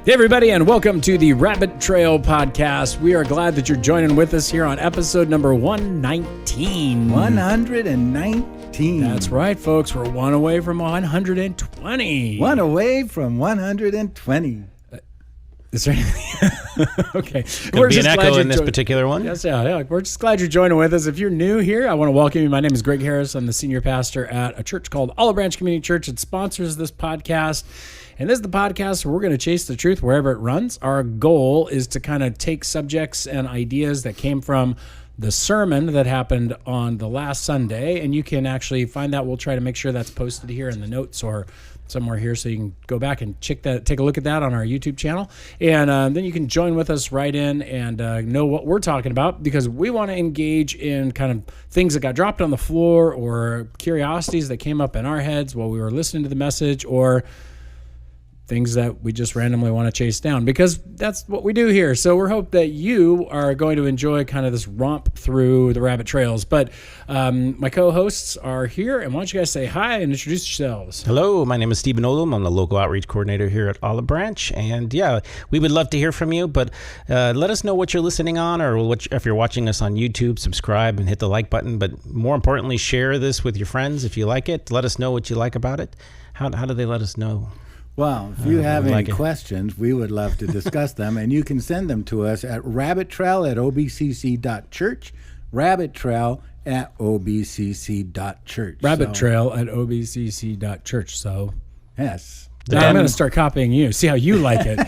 Hey, everybody, and welcome to the Rabbit Trail Podcast. We are glad that you're joining with us here on episode number 119. 119. That's right, folks. We're one away from 120. One away from 120. Is there anything? Okay. Going to be an echo in this particular one? Yes, yeah. We're just glad you're joining with us. If you're new here, I want to welcome you. My name is Greg Harris. I'm the senior pastor at a church called Olive Branch Community Church. It sponsors this podcast. And this is the podcast where we're going to chase the truth wherever it runs. Our goal is to kind of take subjects and ideas that came from the sermon that happened on the last Sunday, and you can actually find that. We'll try to make sure that's posted here in the notes or somewhere here, so you can go back and take a look at that on our YouTube channel. And then you can join with us right in and know what we're talking about, because we want to engage in kind of things that got dropped on the floor or curiosities that came up in our heads while we were listening to the message, or things that we just randomly want to chase down, because that's what we do here. So we hope that you are going to enjoy kind of this romp through the rabbit trails. But my co-hosts are here, and why don't you guys say hi and introduce yourselves? Hello, my name is Stephan. I'm the local outreach coordinator here at Olive Branch, and yeah, we would love to hear from you, but let us know what you're listening on, or if you're watching us on YouTube, subscribe and hit the like button, but more importantly, share this with your friends if you like it. Let us know what you like about it. How do they let us know? Well, if you have any questions, we would love to discuss them, and you can send them to us at rabbittrail@obcc.church, rabbittrail@obcc.church. Rabbittrail@obcc.church. So, yes. Now I'm going to start copying you. See how you like it.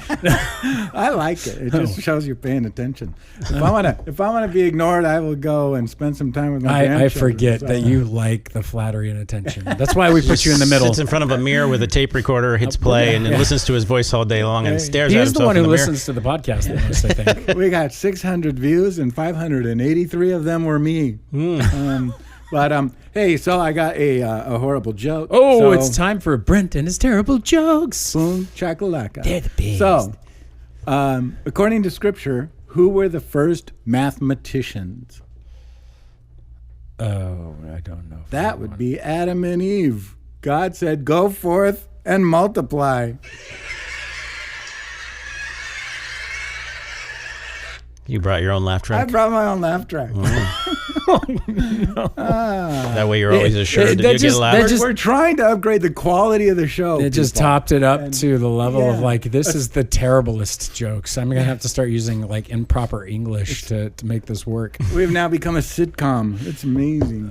I like it. It just shows you're paying attention. If I want to be ignored, I will go and spend some time with my grandchildren. I forget that you like the flattery and attention. That's why we put you in the middle. Sits in front of a mirror with a tape recorder, hits play, and then listens to his voice all day long and stares at himself in the mirror. He's the one who listens to the podcast the most, I think. We got 600 views, and 583 of them were me. But hey, so I got a horrible joke. Oh, so, it's time for Brent and his terrible jokes. Boom, chakalaka. They're the best. So, according to Scripture, who were the first mathematicians? Oh, I don't know. That would be Adam and Eve. God said, "Go forth and multiply." You brought your own laugh track? I brought my own laugh track. That way you're always assured that you get a laugh. We're trying to upgrade the quality of the show. It just topped it up to the level of like, this is the terriblest jokes. I'm going to have to start using like improper English to make this work. We've now become a sitcom. It's amazing.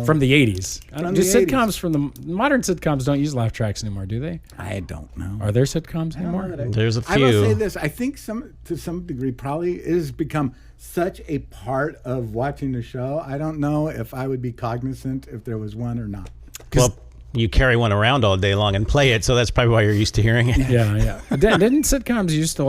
From the 80s. From the sitcoms 80s. From the modern sitcoms don't use laugh tracks anymore, do they? I don't know. Are there sitcoms anymore? There's a few. I will say this. I think to some degree probably it has become such a part of watching the show. I don't know if I would be cognizant if there was one or not. Well, you carry one around all day long and play it, so that's probably why you're used to hearing it. Yeah. Didn't sitcoms used to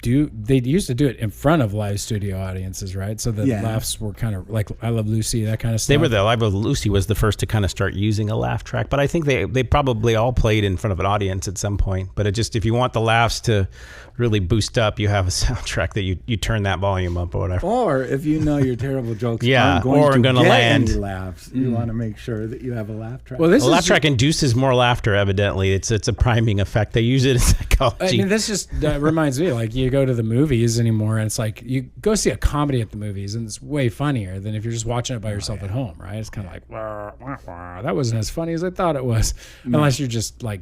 they used to do it in front of live studio audiences, right? So the laughs were kind of like I Love Lucy, that kind of stuff. I Love Lucy was the first to kind of start using a laugh track, but I think they probably all played in front of an audience at some point. But it just, if you want the laughs to really boost up, you have a soundtrack that you turn that volume up or whatever. Or if you know your terrible jokes aren't going to land any laughs, you want to make sure that you have a laugh track. Well, a laugh track induces more laughter, evidently. It's a priming effect. They use it in psychology. I mean, this just reminds me, like, you go to the movies anymore, and it's like you go see a comedy at the movies, and it's way funnier than if you're just watching it by yourself at home, right? It's kind of like, wah, wah, wah. That wasn't as funny as I thought it was, unless you're just like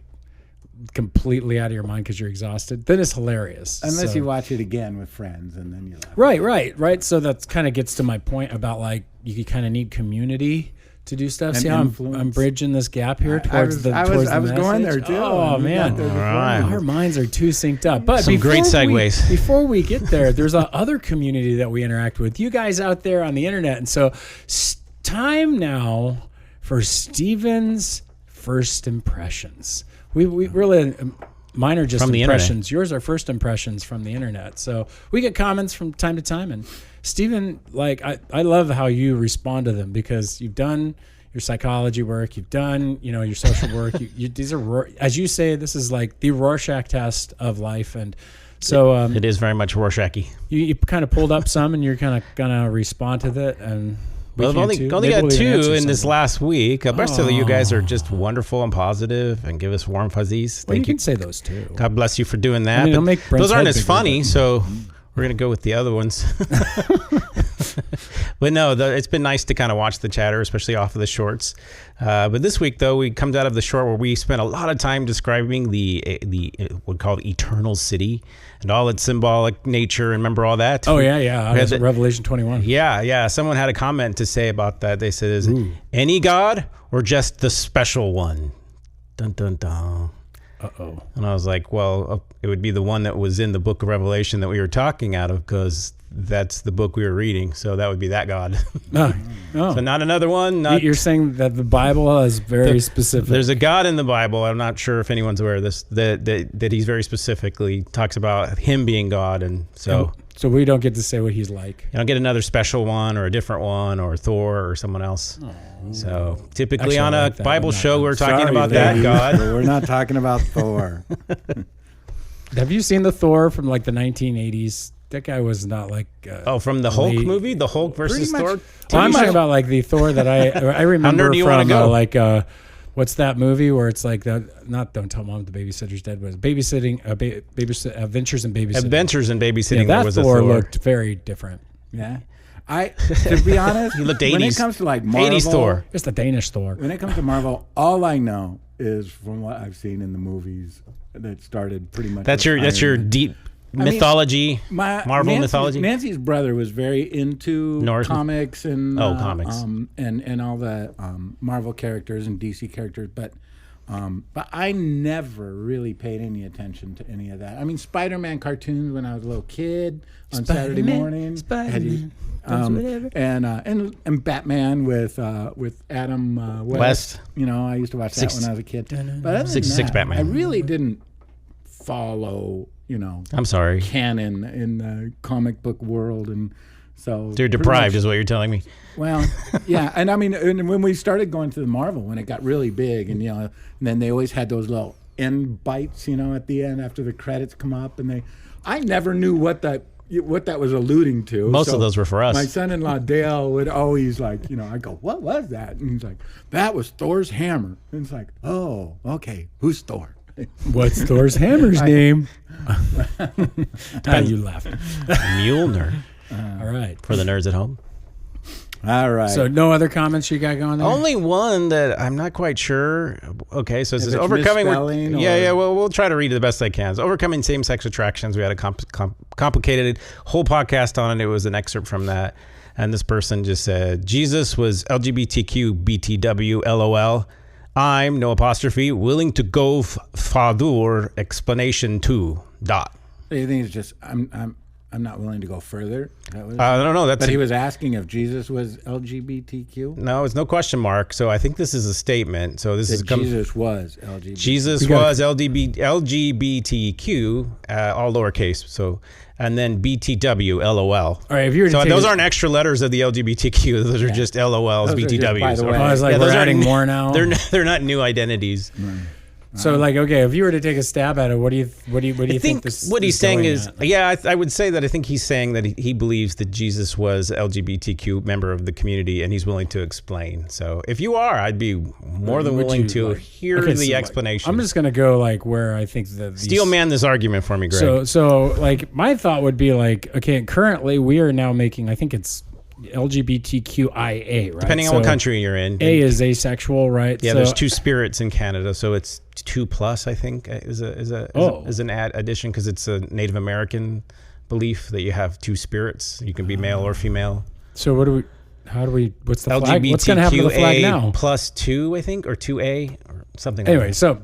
completely out of your mind because you're exhausted. Then it's hilarious. Unless you watch it again with friends, and then you laugh. Right. So that kind of gets to my point about like you kind of need community to do stuff. See how I'm bridging this gap here towards the message? I was going there too. Oh man, our minds are too synced up. But some great segues. Before we get there, there's a other community that we interact with. You guys out there on the internet, and so time now for Stephan's first impressions. We really. Mine are just impressions. Yours are first impressions from the internet. So we get comments from time to time. And Stephan, like, I love how you respond to them, because you've done your psychology work, you've done, your social work. These are, as you say, this is like the Rorschach test of life. And so it is very much Rorschach-y. You kind of pulled up some, and you're kind of going to respond to that. And Well, I've only got 2 in this last week. The rest of you guys are just wonderful and positive and give us warm fuzzies. Well, you can say those too. God bless you for doing that. I mean, those aren't as funny, so we're going to go with the other ones. But no, it's been nice to kind of watch the chatter, especially off of the shorts. But this week, though, we comes out of the short where we spent a lot of time describing the what we call eternal city and all its symbolic nature. Remember all that? Oh, yeah. That's Revelation 21. Yeah. Someone had a comment to say about that. They said, is it any God or just the special one? Dun, dun, dun. Uh-oh. And I was like, well, it would be the one that was in the book of Revelation that we were talking out of, because that's the book we were reading. So that would be that God. Oh. So not another one. You're saying that the Bible is very specific. There's a God in the Bible. I'm not sure if anyone's aware of this, that he's very specifically talks about him being God. And so we don't get to say what he's like. You don't get another special one or a different one or Thor or someone else. Oh. So typically on a Bible show, we're talking about that God. We're not talking about Thor. Have you seen the Thor from like the 1980s? That guy was not like... from the Hulk movie? The Hulk versus Thor? I'm talking about like the Thor that I remember from what's that movie where it's like that? Not Don't Tell Mom the Babysitter's Dead, was Babysitting, Adventures in Babysitting. Adventures in Babysitting. Yeah, that was Thor looked very different. Yeah. To be honest, he looked 80s. When it comes to like Marvel, 80s Thor. It's the Danish Thor. When it comes to Marvel, all I know is from what I've seen in the movies that started pretty much. That's your deep mythology, Marvel mythology. Nancy's brother was very into comics and comics and all the Marvel characters and DC characters, but I never really paid any attention to any of that. I mean, Spider-Man cartoons when I was a little kid on Saturday mornings, and Batman with Adam West. You know, I used to watch that when I was a kid. But other than that, Batman. I really didn't follow. I'm sorry. Canon in the comic book world, and so you're deprived, is what you're telling me. Well, yeah, and I mean, and when we started going to the Marvel, when it got really big, and and then they always had those little end bites, at the end after the credits come up, and I never knew what that was alluding to. Most of those were for us. My son-in-law Dale would always I go, what was that? And he's like, that was Thor's hammer. And it's like, oh, okay, who's Thor? What's Thor's hammer's name? You laughed. Mjolnir. All right. For the nerds at home. All right. So no other comments you got going there? Only one that I'm not quite sure. Okay, so it says overcoming. Well, we'll try to read it the best I can. So overcoming same-sex attractions. We had a complicated whole podcast on it. It was an excerpt from that. And this person just said, Jesus was LGBTQ BTW LOL. I'm, no apostrophe, willing to go further explanation too. Dot. You think it's just I'm not willing to go further? I don't know. But he was asking if Jesus was LGBTQ. No, it's no question mark. So I think this is a statement. So this is Jesus was LGBT. Jesus was LGBTQ, all lowercase. So and then BTW LOL. All right, if you were to those aren't extra letters of the LGBTQ. Those are just LOLs, BTWs. By the way, I was like, we're adding more now. They're not new identities. Right. So okay, if you were to take a stab at it, what do you think this? What he's saying is, at? I would say that I think he's saying that he believes that Jesus was LGBTQ member of the community, and he's willing to explain. So if you are, I'd be more than willing to hear the explanation. I'm just gonna go where I think that steel man this argument for me, Greg. So my thought would be okay, currently we are now making, I think it's LGBTQIA, right? Depending on what country you're in. A is asexual, right? Yeah, there's 2 spirits in Canada, so it's 2+. I think is an addition because it's a Native American belief that you have 2 spirits. You can be male or female. So what's the flag? What's going to happen to the flag now? +2, I think, or 2A or something. Anyway, like that. So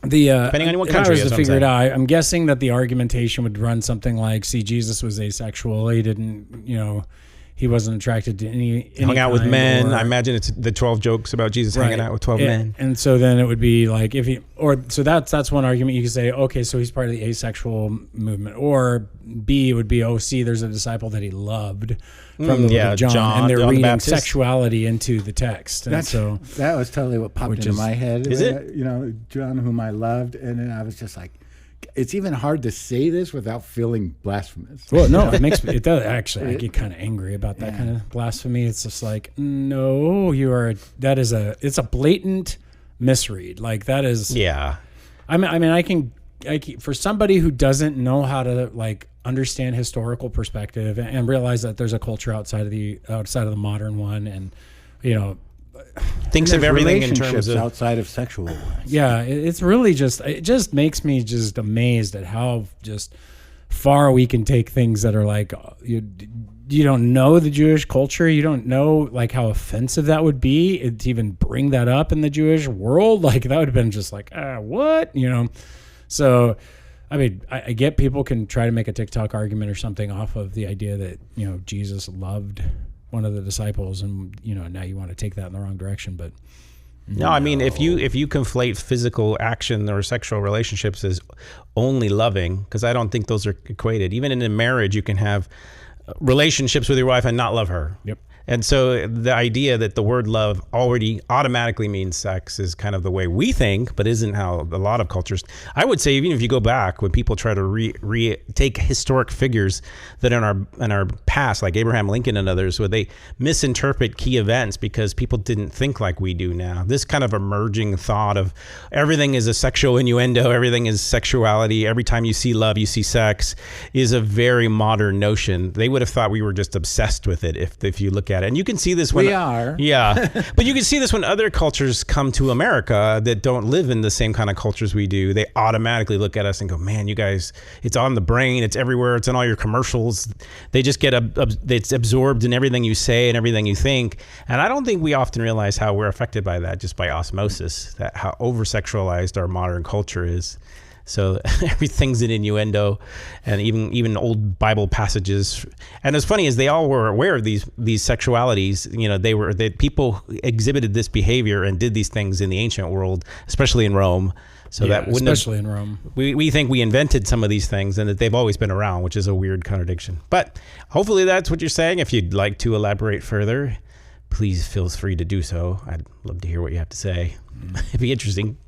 depending on what country, if I was to figure it out, I'm guessing that the argumentation would run something like, "See, Jesus was asexual. He didn't, he wasn't attracted to any hung out with men." I imagine it's the 12 jokes about Jesus hanging out with 12 men. And so then it would be like that's one argument you could say, okay, so he's part of the asexual movement. Or B would be, there's a disciple that he loved from the book of John, and they're reading sexuality into the text. And that was totally what popped into my head. Is it? John, whom I loved, and then I was just like, it's even hard to say this without feeling blasphemous. Well, no, it does actually. I get kind of angry about that kind of blasphemy. It's just like, no, it's a blatant misread. Like that is. Yeah. I mean, I can for somebody who doesn't know how to like understand historical perspective and realize that there's a culture outside of the modern one, and thinks of everything in terms of outside of sexual ones. Yeah, it's really it just makes me just amazed at how just far we can take things that are like you don't know the Jewish culture, you don't know like how offensive that would be to even bring that up in the Jewish world. Like that would have been just like what, So I mean, I get people can try to make a TikTok argument or something off of the idea that Jesus loved one of the disciples, and now you want to take that in the wrong direction. But no, I mean, if you conflate physical action or sexual relationships as only loving, because I don't think those are equated. Even in a marriage, you can have relationships with your wife and not love her. Yep. And so the idea that the word love already automatically means sex is kind of the way we think, but isn't how a lot of cultures. I would say even if you go back, when people try to take historic figures that in our past, like Abraham Lincoln and others, where they misinterpret key events because people didn't think like we do now. This kind of emerging thought of everything is a sexual innuendo, everything is sexuality, every time you see love, you see sex, is a very modern notion. They would have thought we were just obsessed with it if you look at it. And you can see this when we are. Yeah. But you can see this when other cultures come to America that don't live in the same kind of cultures we do. They automatically look at us and go, man, you guys, it's on the brain, it's everywhere, it's in all your commercials. They just get it's absorbed in everything you say and everything you think. And I don't think we often realize how we're affected by that just by osmosis, that how over-sexualized our modern culture is. So everything's an innuendo, and even old Bible passages. And as funny as they all were aware of these sexualities, that people exhibited this behavior and did these things in the ancient world, especially in Rome. So that wouldn't especially in Rome. We think we invented some of these things and that they've always been around, which is a weird contradiction. But hopefully that's what you're saying. If you'd like to elaborate further, please feel free to do so. I'd love to hear what you have to say. It'd be interesting.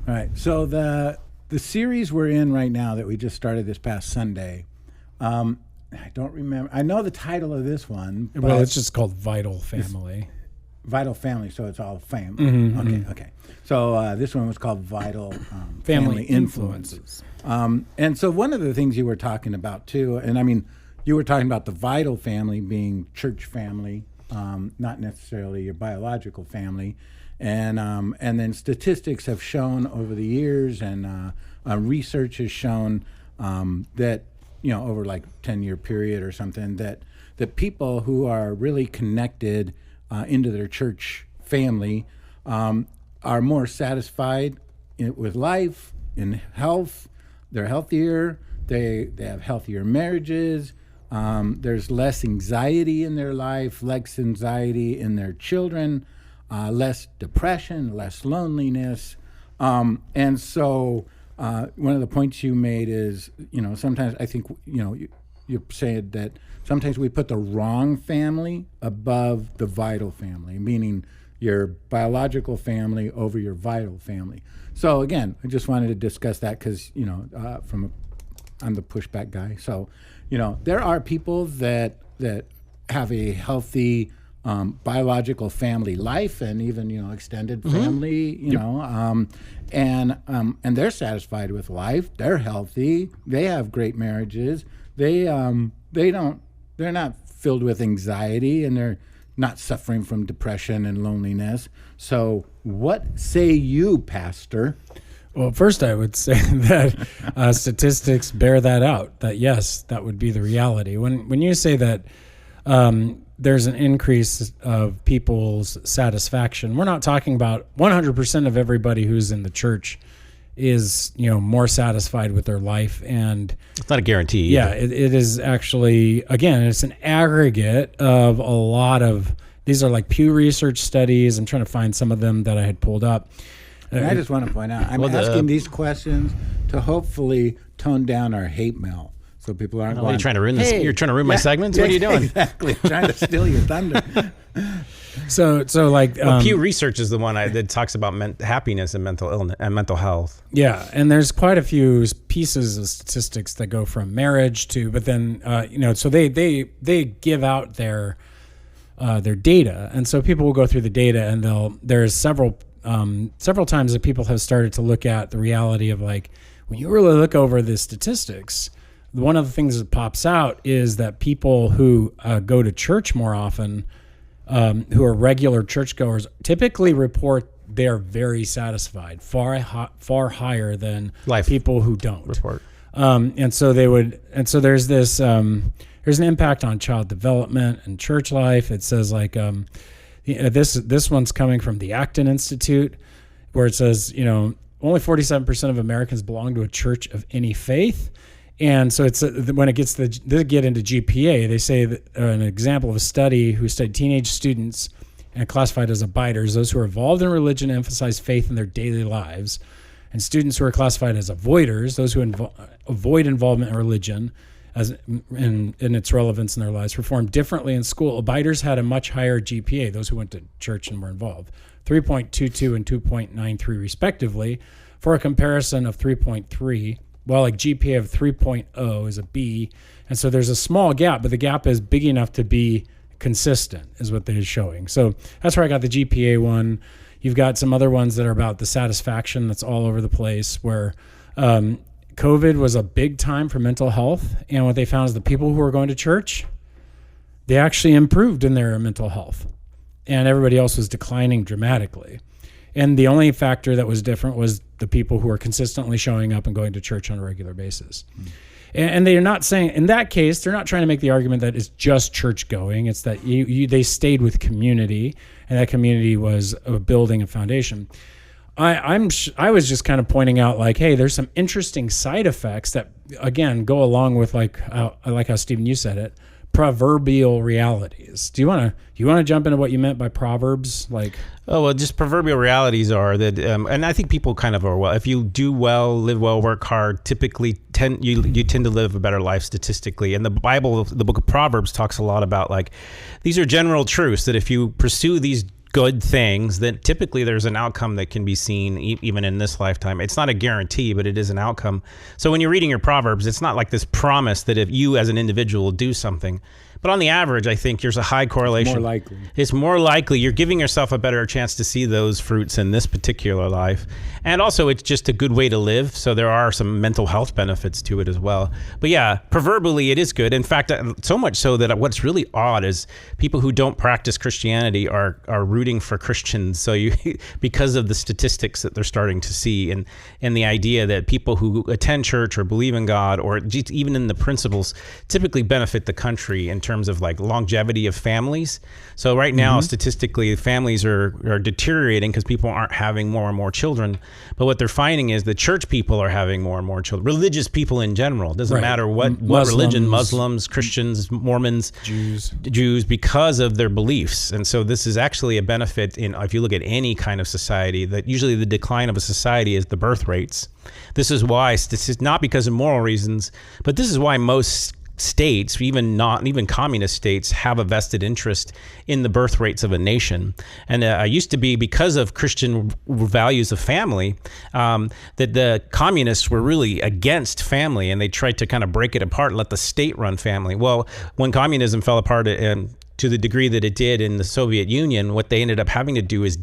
All right. So the series we're in right now that we just started this past Sunday, I don't remember. I know the title of this one. Well, it's just called Vital Family. Vital Family, so it's all family. Okay. So this one was called Vital Family Influences. And so one of the things you were talking about too, and I mean, you were talking about the vital family being church family, not necessarily your biological family. And then statistics have shown over the years, and research has shown that over like 10-year period or something, that people who are really connected into their church family are more satisfied with life, in health. They're healthier. They have healthier marriages. There's less anxiety in their life, less anxiety in their children. Less depression, less loneliness. And so one of the points you made is, sometimes I think, you're saying that sometimes we put the wrong family above the vital family, meaning your biological family over your vital family. So again, I just wanted to discuss that because, I'm the pushback guy. So, there are people that have a healthy biological family life, and even extended family, and they're satisfied with life. They're healthy. They have great marriages. They're not filled with anxiety, and they're not suffering from depression and loneliness. So, what say you, Pastor? Well, first I would say that statistics bear that out. That yes, that would be the reality. When you say that. There's an increase of people's satisfaction. We're not talking about 100% of everybody who's in the church is, more satisfied with their life. And it's not a guarantee. Yeah, it is actually, again, it's an aggregate of a lot of, these are like Pew Research studies. I'm trying to find some of them that I had pulled up. And I just want to point out, I'm asking these questions to hopefully tone down our hate mail. So people aren't Are you trying to ruin this? You're trying to ruin my segments? What are you doing? Exactly. Trying to steal your thunder. So like Pew Research is the one that talks about happiness and mental illness and mental health. Yeah, and there's quite a few pieces of statistics that go from marriage to, but then so they give out their data, and so people will go through the data, and there's several times that people have started to look at the reality of, like, when you really look over the statistics, one of the things that pops out is that people who go to church more often, who are regular churchgoers, typically report they're very satisfied, far higher than people who don't report. And so there's this there's an impact on child development and church life. It says, like, this one's coming from the Acton Institute, where it says, only 47% of Americans belong to a church of any faith. And so it's when it gets they get into GPA, they say that an example of a study who studied teenage students and classified as abiders, those who are involved in religion and emphasize faith in their daily lives, and students who are classified as avoiders, those who avoid involvement in religion as in its relevance in their lives, performed differently in school. Abiders had a much higher GPA, those who went to church and were involved, 3.22 and 2.93 respectively, for a comparison of 3.3. Well, like GPA of 3.0 is a B. And so there's a small gap, but the gap is big enough to be consistent, is what they're showing. So that's where I got the GPA one. You've got some other ones that are about the satisfaction that's all over the place, where COVID was a big time for mental health. And what they found is the people who were going to church, they actually improved in their mental health. And everybody else was declining dramatically. And the only factor that was different was the people who were consistently showing up and going to church on a regular basis. And they're not saying, in that case, they're not trying to make the argument that it's just church going. It's that they stayed with community, and that community was building a foundation. I was just kind of pointing out, like, hey, there's some interesting side effects that, again, go along with, like, I like how, Stephen, you said it, proverbial realities. Do you want to jump into what you meant by proverbs? Like, oh, well, just proverbial realities are that, and I think people kind of are, well, if you do well, live well, work hard, typically you tend to live a better life statistically. And the Bible, the book of Proverbs, talks a lot about, like, these are general truths that if you pursue these good things, then typically there's an outcome that can be seen even in this lifetime. It's not a guarantee, but it is an outcome. So when you're reading your Proverbs, it's not like this promise that if you as an individual do something. But on the average, I think there's a high correlation. More likely. It's more likely. You're giving yourself a better chance to see those fruits in this particular life. And also, it's just a good way to live. So there are some mental health benefits to it as well. But yeah, proverbially, it is good. In fact, so much so that what's really odd is people who don't practice Christianity are rooting for Christians. So because of the statistics that they're starting to see, and the idea that people who attend church or believe in God, or just even in the principles, typically benefit the country in terms of, like, longevity of families. So right now, statistically, families are deteriorating because people aren't having more and more children. But what they're finding is the church people are having more and more children. Religious people in general. Doesn't matter what religion, Muslims, Christians, Mormons, Jews, because of their beliefs. And so this is actually a benefit if you look at any kind of society, that usually the decline of a society is the birth rates. This is why, not because of moral reasons, but this is why most states, even communist states, have a vested interest in the birth rates of a nation. And used to be, because of Christian values of family, that the communists were really against family, and they tried to kind of break it apart and let the state run family. Well, when communism fell apart, to the degree that it did in the Soviet Union, what they ended up having to do is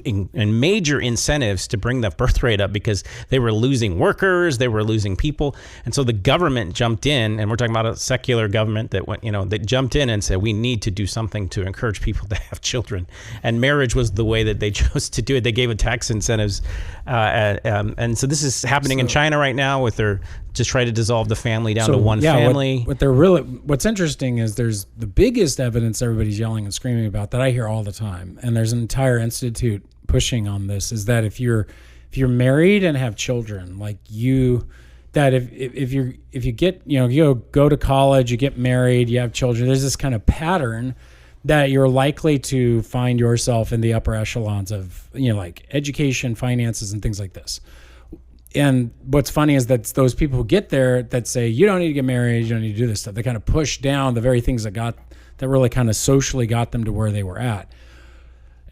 and major incentives to bring the birth rate up, because they were losing workers, they were losing people. And so the government jumped in, and we're talking about a secular government that jumped in and said, we need to do something to encourage people to have children. And marriage was the way that they chose to do it. They gave it tax incentives. And so this is happening in China right now, with their just try to dissolve the family down to one family. What's interesting is there's the biggest evidence everybody's yelling and screaming about that I hear all the time, and there's an entire institute pushing on this, is that if you're married and have children, like if you get, you go to college, you get married, you have children, there's this kind of pattern that you're likely to find yourself in the upper echelons of, like education, finances, and things like this. And what's funny is that those people who get there that say, you don't need to get married, you don't need to do this stuff, they kind of push down the very things that really kind of socially got them to where they were at.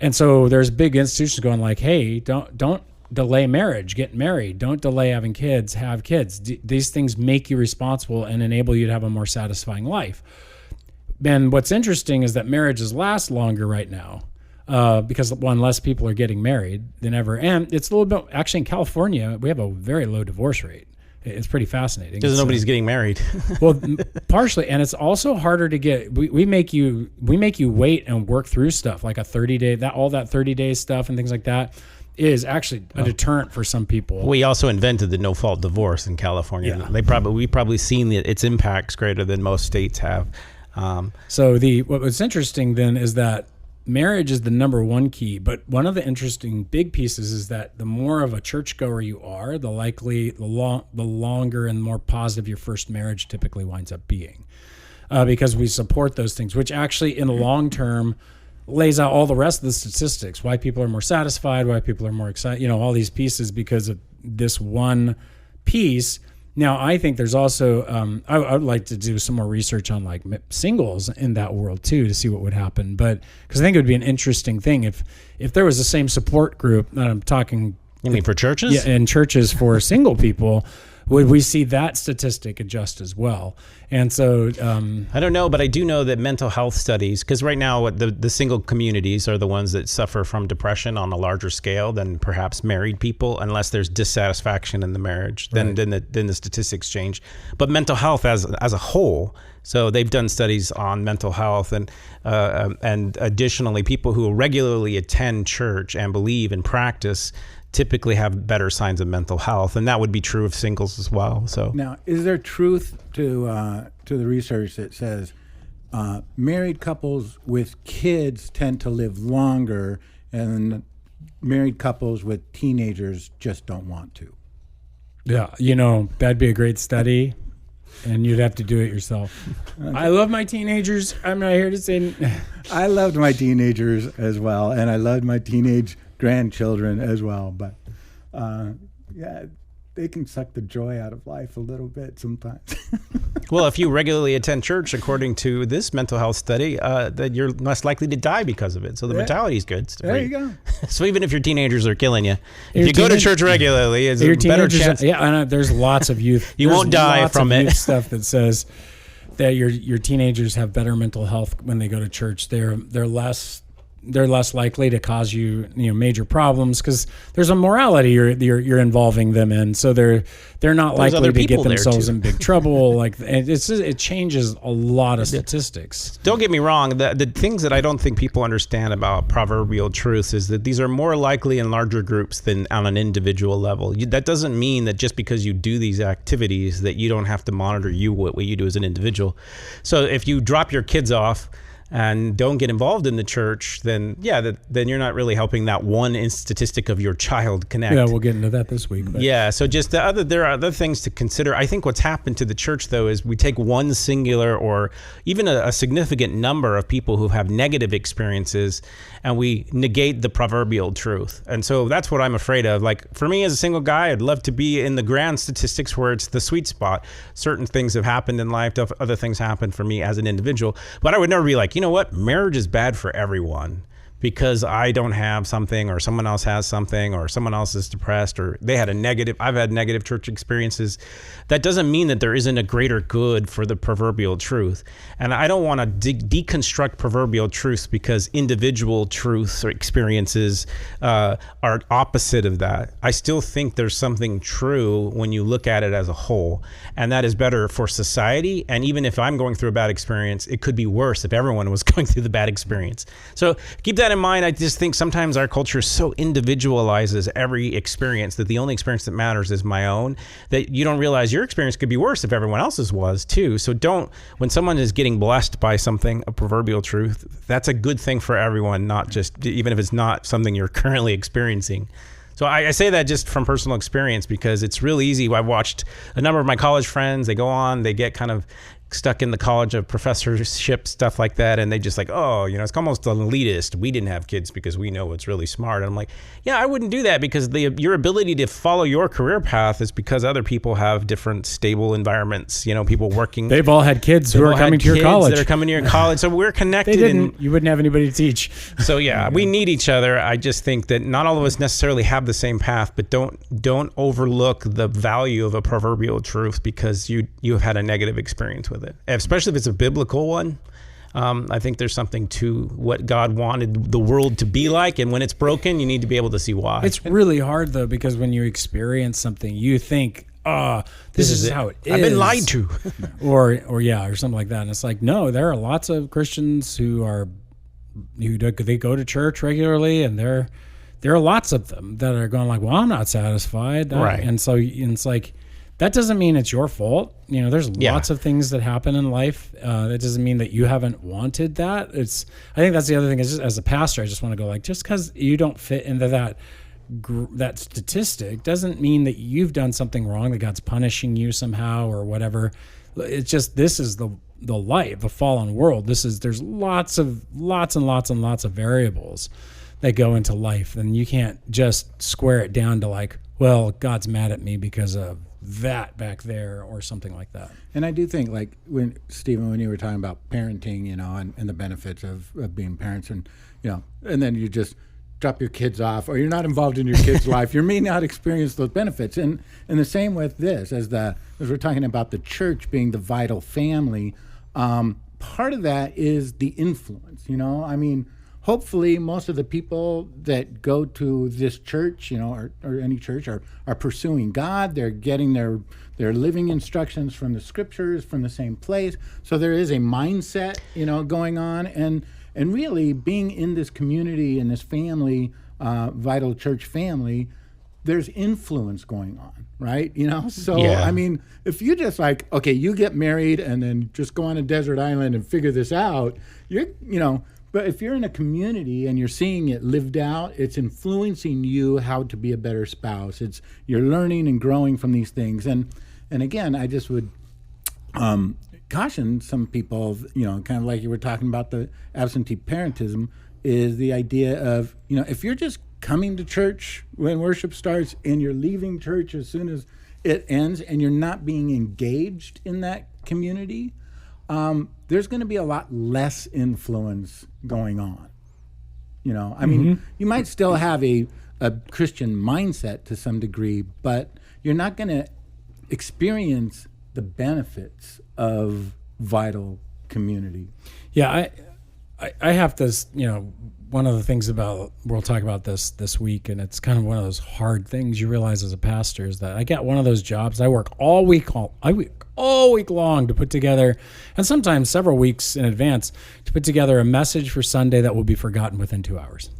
And so there's big institutions going like, hey, don't delay marriage, get married. Don't delay having kids, have kids. These things make you responsible and enable you to have a more satisfying life. And what's interesting is that marriages last longer right now because, one, less people are getting married than ever. And it's a little bit, actually in California, we have a very low divorce rate. It's pretty fascinating. Because nobody's getting married. Well, partially, and it's also harder to get. We make you wait and work through stuff like a 30-day, all that 30-day stuff and things like that is actually a deterrent for some people. We also invented the no-fault divorce in California. Yeah. We've probably seen its impacts greater than most states have. So what's interesting then is that marriage is the number one key, but one of the interesting big pieces is that the more of a churchgoer you are, the longer and more positive your first marriage typically winds up being, because we support those things, which actually in the long term lays out all the rest of the statistics, why people are more satisfied, why people are more excited, all these pieces because of this one piece. Now, I think there's also, I would like to do some more research on like singles in that world too, to see what would happen. But because I think it would be an interesting thing if there was the same support group that I'm talking. You mean for churches? Yeah, in churches for single people, would we see that statistic adjust as well? And so I don't know, but I do know that mental health studies, because right now the single communities are the ones that suffer from depression on a larger scale than perhaps married people, unless there's dissatisfaction in the marriage. Then the statistics change. But mental health as a whole. So they've done studies on mental health, and additionally, people who regularly attend church and believe and practice typically have better signs of mental health, and that would be true of singles as well. So now, is there truth to the research that says married couples with kids tend to live longer, and married couples with teenagers just don't want to? Yeah, that'd be a great study, and you'd have to do it yourself. Okay. I love my teenagers. I'm not here to say. I loved my teenagers as well, and I loved my teenage grandchildren as well, but they can suck the joy out of life a little bit sometimes. Well, if you regularly attend church, according to this mental health study, that you're less likely to die because of it. So the mortality is good. There you go. So even if your teenagers are killing you, if you go to church regularly, it's a better chance. Yeah, and there's lots of youth. You won't die from it. Youth stuff that says that your teenagers have better mental health when they go to church. They're less likely to cause you major problems because there's a morality you're involving them in, so they're not likely to get themselves in big trouble. Like it changes a lot of statistics. Don't get me wrong. The things that I don't think people understand about proverbial truths is that these are more likely in larger groups than on an individual level. That doesn't mean that just because you do these activities that you don't have to monitor what you do as an individual. So if you drop your kids off and don't get involved in the church, then then you're not really helping that one statistic of your child connect. Yeah, we'll get into that this week. But. Yeah, so just there are other things to consider. I think what's happened to the church, though, is we take one singular or even a significant number of people who have negative experiences, and we negate the proverbial truth. And so that's what I'm afraid of. Like, for me as a single guy, I'd love to be in the grand statistics where it's the sweet spot. Certain things have happened in life, other things happened for me as an individual, but I would never be like, you know what, marriage is bad for everyone because I don't have something or someone else has something or someone else is depressed or I've had negative church experiences. That doesn't mean that there isn't a greater good for the proverbial truth. And I don't want to deconstruct proverbial truths because individual truths or experiences are opposite of that. I still think there's something true when you look at it as a whole, and that is better for society. And even if I'm going through a bad experience, it could be worse if everyone was going through the bad experience. So keep that in mind. I just think sometimes our culture so individualizes every experience that the only experience that matters is my own, that you don't realize your experience could be worse if everyone else's was too. So when someone is getting blessed by something, a proverbial truth, that's a good thing for everyone, not just, even if it's not something you're currently experiencing. So I say that just from personal experience because it's really easy. I've watched a number of my college friends, they go on, they get kind of stuck in the college of professorship, stuff like that, and they just like, oh, it's almost elitist. We didn't have kids because we know what's really smart. And I'm like, yeah, I wouldn't do that, because your ability to follow your career path is because other people have different stable environments. People working. They've all had kids who are coming to your college. That are coming to your college, so we're connected. They didn't. You wouldn't have anybody to teach. So yeah, we need each other. I just think that not all of us necessarily have the same path, but don't overlook the value of a proverbial truth because you have had a negative experience with it, especially if it's a biblical one. I think there's something to what God wanted the world to be like, and when it's broken, you need to be able to see why. It's really hard though, because when you experience something, you think, this is how it is. I've been lied to. or something like that. And it's like, no, there are lots of Christians they go to church regularly, and there are lots of them that are going like, well, I'm not satisfied. Right. And so it's like, that doesn't mean it's your fault. There's lots of things that happen in life. That doesn't mean that you haven't wanted that. I think that's the other thing is, just, as a pastor, I just want to go like, just because you don't fit into that statistic doesn't mean that you've done something wrong, that God's punishing you somehow or whatever. It's just, this is the life, the fallen world. There's lots and lots of variables that go into life, and you can't just square it down to like, well, God's mad at me because of that back there or something like that. And I do think, like, Stephen, when you were talking about parenting, and the benefits of being parents, and and then you just drop your kids off, or you're not involved in your kids' life, you may not experience those benefits. And the same with this, as we're talking about the church being the vital family, part of that is the influence. Hopefully most of the people that go to this church, or any church, are pursuing God. They're getting their living instructions from the scriptures, from the same place. So there is a mindset, going on, and really being in this community, in this family, vital church family, there's influence going on, right? So yeah. I mean, if you just like, okay, you get married and then just go on a desert island and figure this out, but if you're in a community and you're seeing it lived out, it's influencing you how to be a better spouse. You're learning and growing from these things. And again, I just would caution some people, kind of like you were talking about the absentee parentism, is the idea of, if you're just coming to church when worship starts and you're leaving church as soon as it ends and you're not being engaged in that community, there's going to be a lot less influence going on. I mean, you might still have a Christian mindset to some degree, but you're not going to experience the benefits of vital community. Yeah, I have this, one of the things we'll talk about this week, and it's kind of one of those hard things you realize as a pastor, is that I got one of those jobs. I work all week long to put together, and sometimes several weeks in advance, to put together a message for Sunday that will be forgotten within 2 hours.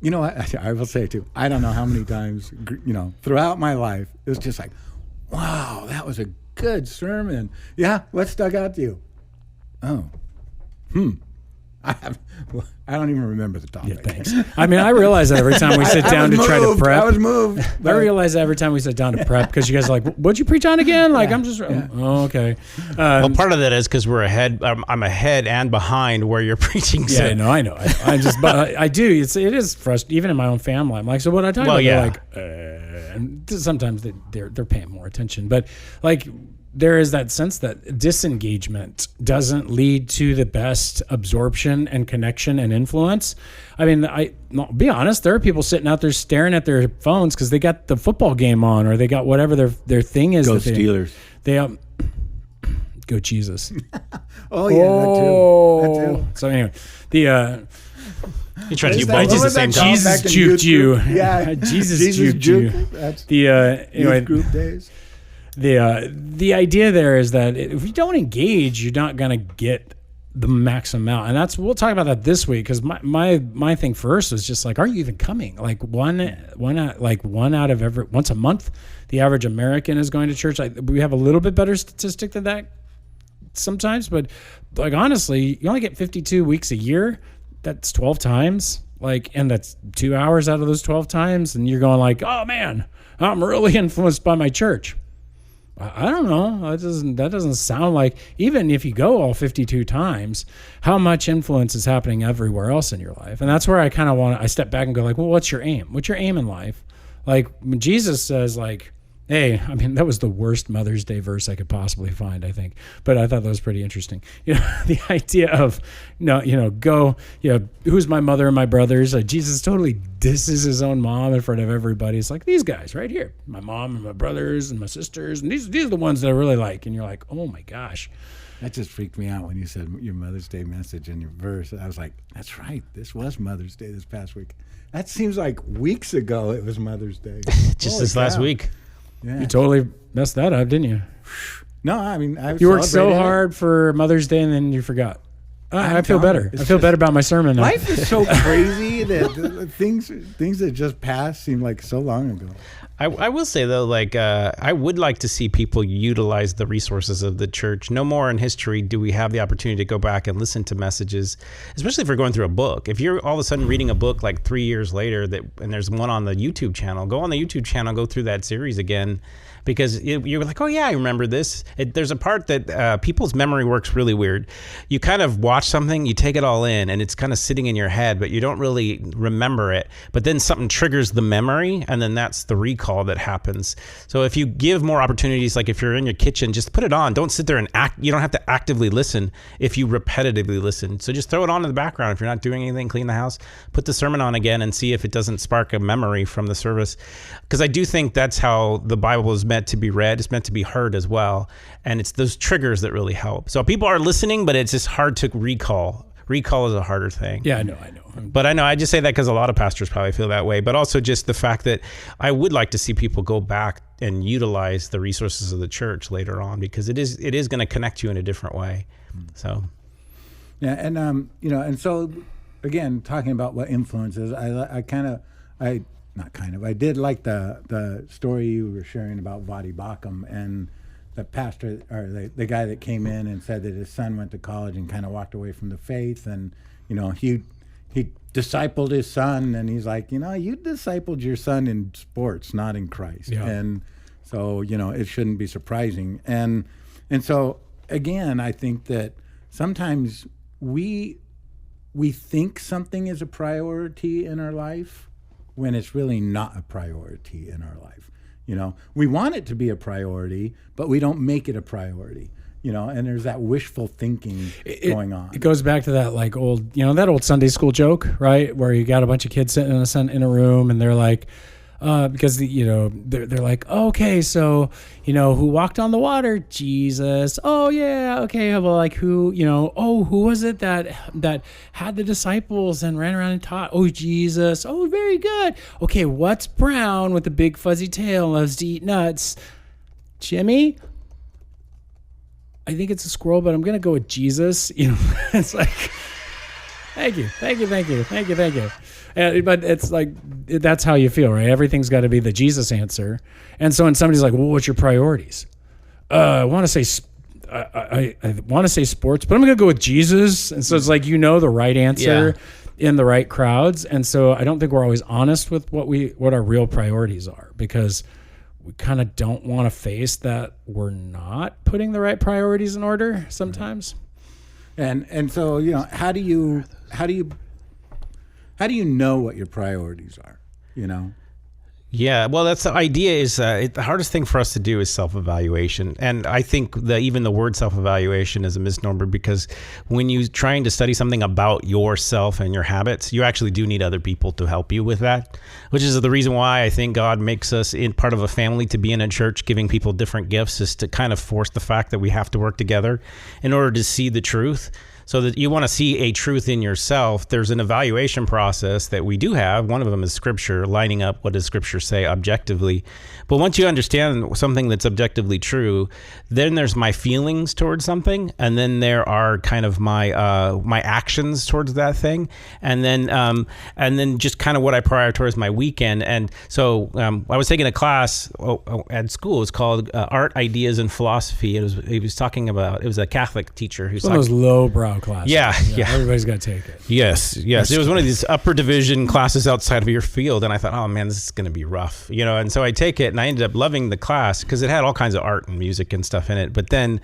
I will say too, I don't know how many times, throughout my life, it was just like, wow, that was a good sermon. Yeah, what stuck out to you? Oh, I don't even remember the topic. Yeah, thanks. I mean, I realize that every time we sit down to try to prep. I was moved. I realize that every time we sit down to prep, because you guys are like, what'd you preach on again? Like, I'm just, oh, okay. Well, part of that is because we're ahead. I'm ahead and behind where you're preaching. So. Yeah, no, I know. But I do. It is frustrating, even in my own family. I'm like, so what I talk about? Yeah. They're like, and sometimes they're paying more attention, but like, there is that sense that disengagement doesn't lead to the best absorption and connection and influence. I mean, I'll be honest, there are people sitting out there staring at their phones because they got the football game on, or they got whatever their thing is. Go Steelers. Go Jesus. Oh, yeah, that too. So anyway, you try to do both at the same time. Jesus juked you. Yeah, Jesus juked you. That's anyway, group days. The idea there is that if you don't engage, you're not going to get the maximum amount. And we'll talk about that this week, because my thing first was just like, are you even coming? Like once a month, the average American is going to church. We have a little bit better statistic than that sometimes, but like honestly, you only get 52 weeks a year. That's 12 times. And that's 2 hours out of those 12 times. And you're going like, oh man, I'm really influenced by my church. I don't know. That doesn't sound like, even if you go all 52 times, how much influence is happening everywhere else in your life. And that's where I kind of I step back and go like, well, what's your aim? What's your aim in life? Like when Jesus says like, hey, I mean, that was the worst Mother's Day verse I could possibly find, I think. But I thought that was pretty interesting. The idea of, go, who's my mother and my brothers? Jesus totally disses his own mom in front of everybody. It's like, these guys right here, my mom and my brothers and my sisters, and these are the ones that I really like. And you're like, oh my gosh. That just freaked me out when you said your Mother's Day message in your verse. I was like, that's right. This was Mother's Day this past week. That seems like weeks ago it was Mother's Day. Just this last week. Yeah. You totally messed that up, didn't you? No, I mean, you worked so hard for Mother's Day and then you forgot. I feel better. I feel better about my sermon now. Life is so crazy that things that just passed seem like so long ago. I will say though, like I would like to see people utilize the resources of the church. No more in history do we have the opportunity to go back and listen to messages, especially if we're going through a book. If you're all of a sudden reading a book like 3 years later and there's one on the YouTube channel, go on the YouTube channel, go through that series again. Because you're like, oh yeah, I remember this. There's a part that people's memory works really weird. You kind of watch something, you take it all in, and it's kind of sitting in your head, but you don't really remember it. But then something triggers the memory, and then that's the recall that happens. So if you give more opportunities, like if you're in your kitchen, just put it on. Don't sit there and you don't have to actively listen if you repetitively listen. So just throw it on in the background. If you're not doing anything, clean the house, put the sermon on again and see if it doesn't spark a memory from the service. Because I do think that's how the Bible is meant to be read. It's meant to be heard as well. And it's those triggers that really help. So people are listening, but it's just hard to recall. Recall is a harder thing. Yeah, I know. But I know, I just say that because a lot of pastors probably feel that way, but also just the fact that I would like to see people go back and utilize the resources of the church later on, because it is going to connect you in a different way. So. Yeah. And, and so again, talking about what influences, I did like the story you were sharing about Vadi Bakum and the pastor or the guy that came in and said that his son went to college and kind of walked away from the faith, and he discipled his son, and he's like, you discipled your son in sports, not in Christ. Yeah. And so it shouldn't be surprising. And so again, I think that sometimes we think something is a priority in our life when it's really not a priority in our life. We want it to be a priority, but we don't make it a priority, and there's that wishful thinking going on. It goes back to that like old, that old Sunday school joke, right? Where you got a bunch of kids sitting in a room and they're like, because they're like, okay, so who walked on the water? Jesus. Oh yeah, okay. Well, like who was it that had the disciples and ran around and taught? Oh, Jesus. Oh, very good. Okay, what's brown with the big fuzzy tail and loves to eat nuts? Jimmy. I think it's a squirrel, but I'm gonna go with Jesus. It's like, thank you. But it's like, that's how you feel, right? Everything's got to be the Jesus answer. And so when somebody's like, well, what's your priorities? I want to say sports, but I'm going to go with Jesus. And so it's like, the right answer in the right crowds. And so I don't think we're always honest with what our real priorities are, because we kind of don't want to face that we're not putting the right priorities in order sometimes. And so, how do you know what your priorities are, Yeah, well, that's the idea is the hardest thing for us to do is self-evaluation. And I think even the word self-evaluation is a misnomer, because when you're trying to study something about yourself and your habits, you actually do need other people to help you with that, which is the reason why I think God makes us in part of a family to be in a church, giving people different gifts, is to kind of force the fact that we have to work together in order to see the truth. So that you want to see a truth in yourself, there's an evaluation process that we do have. One of them is Scripture, lining up what does Scripture say objectively. But once you understand something that's objectively true, then there's my feelings towards something, and then there are kind of my actions towards that thing, and then just kind of what I prioritize my weekend. And so I was taking a class at school. It was called Art, Ideas, and Philosophy. It was a Catholic teacher who's one of those lowbrow class. Yeah. Everybody's got to take it. Yes. It was one of these upper division classes outside of your field, and I thought, oh man, this is going to be rough, And so I take it, and I ended up loving the class because it had all kinds of art and music and stuff in it. But then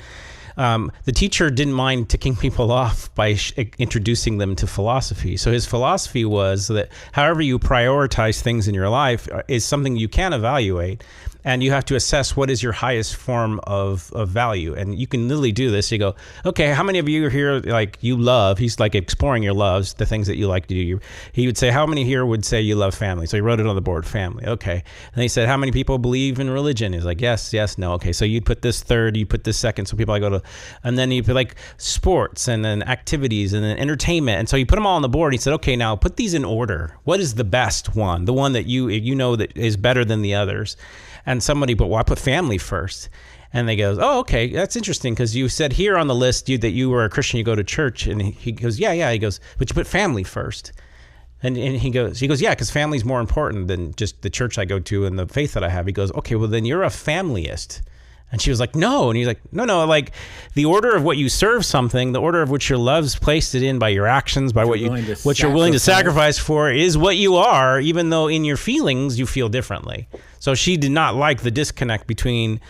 the teacher didn't mind ticking people off by introducing them to philosophy. So his philosophy was that however you prioritize things in your life is something you can evaluate. And you have to assess what is your highest form of value. And you can literally do this. You go, okay, how many of you are here, like, you love, he's like exploring your loves, the things that you like to do. He would say, how many here would say you love family? So he wrote it on the board, family. Okay. And he said, how many people believe in religion? He's like, yes, no. Okay. So you'd put this third, you put this second. So people I go to, and then you put like sports and then activities and then entertainment. And so you put them all on the board. He said, okay, now put these in order. What is the best one? The one that you know that is better than the others. And somebody, but why put family first? And they go, oh, okay, that's interesting because you said here on the list that you were a Christian, you go to church. And he goes, yeah. He goes, but you put family first. And he goes, yeah, because family's more important than just the church I go to and the faith that I have. He goes, okay, well then you're a familyist. And she was like, no. And he's like, no, like the order of what you serve something, the order of which your love's placed it in by your actions, by what you're willing to sacrifice for is what you are, even though in your feelings you feel differently. So she did not like the disconnect between,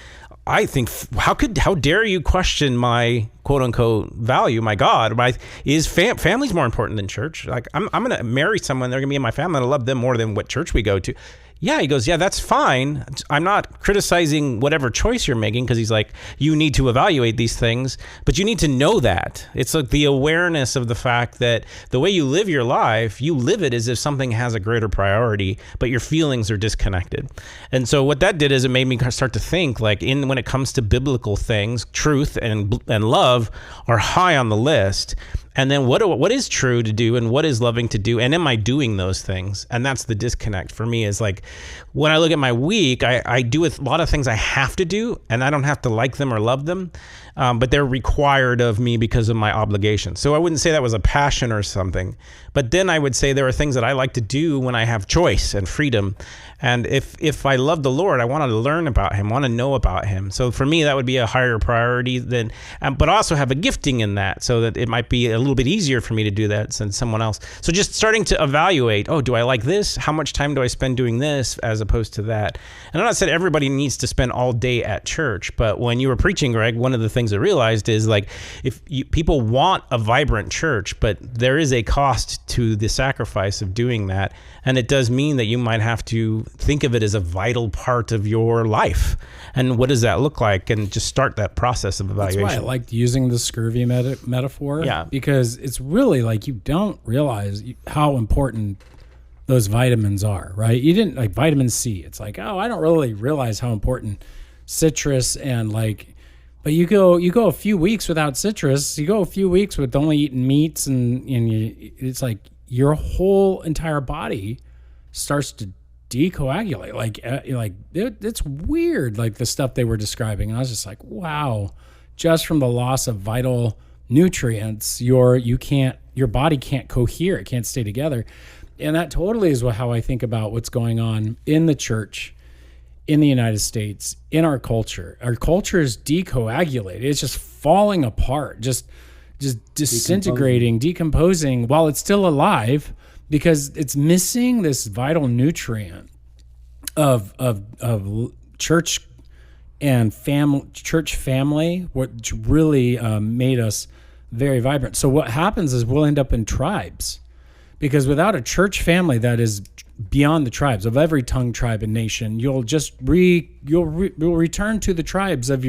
I think, how dare you question my quote unquote value, my God? Is family's more important than church? Like I'm going to marry someone, they're going to be in my family, and I love them more than what church we go to. Yeah, he goes, yeah, that's fine. I'm not criticizing whatever choice you're making because he's like, you need to evaluate these things, but you need to know that. It's like the awareness of the fact that the way you live your life, you live it as if something has a greater priority, but your feelings are disconnected. And so what that did is it made me start to think like when it comes to biblical things, truth and love are high on the list. And then what is true to do and what is loving to do? And am I doing those things? And that's the disconnect for me is like, when I look at my week, I do a lot of things I have to do and I don't have to like them or love them, but they're required of me because of my obligations. So I wouldn't say that was a passion or something, but then I would say there are things that I like to do when I have choice and freedom. And if I love the Lord, I want to learn about him, want to know about him. So for me, that would be a higher priority than, but also have a gifting in that so that it might be a little bit easier for me to do that than someone else. So just starting to evaluate, do I like this? How much time do I spend doing this as opposed to that? And I'm not saying everybody needs to spend all day at church, but when you were preaching, Greg, one of the things I realized is like, people want a vibrant church, but there is a cost to the sacrifice of doing that. And it does mean that you might have to think of it as a vital part of your life. And what does that look like? And just start that process of evaluation. That's why I liked using the scurvy metaphor. Yeah. Because it's really like you don't realize how important those vitamins are, right? You didn't like vitamin C. It's like, I don't really realize how important citrus and but you go a few weeks without citrus, you go a few weeks with only eating meats it's like your whole entire body starts to decoagulate. It's weird, like the stuff they were describing. And I was just like, wow, just from the loss of vital nutrients, your body can't cohere, it can't stay together. And that totally is how I think about what's going on in the church, in the United States, in our culture. Our culture is decoagulated. It's just falling apart, just disintegrating, decomposing while it's still alive because it's missing this vital nutrient of church and church family, which really made us very vibrant. So what happens is we'll end up in tribes because without a church family that is beyond the tribes of every tongue, tribe, and nation, you'll just you'll return to the tribes of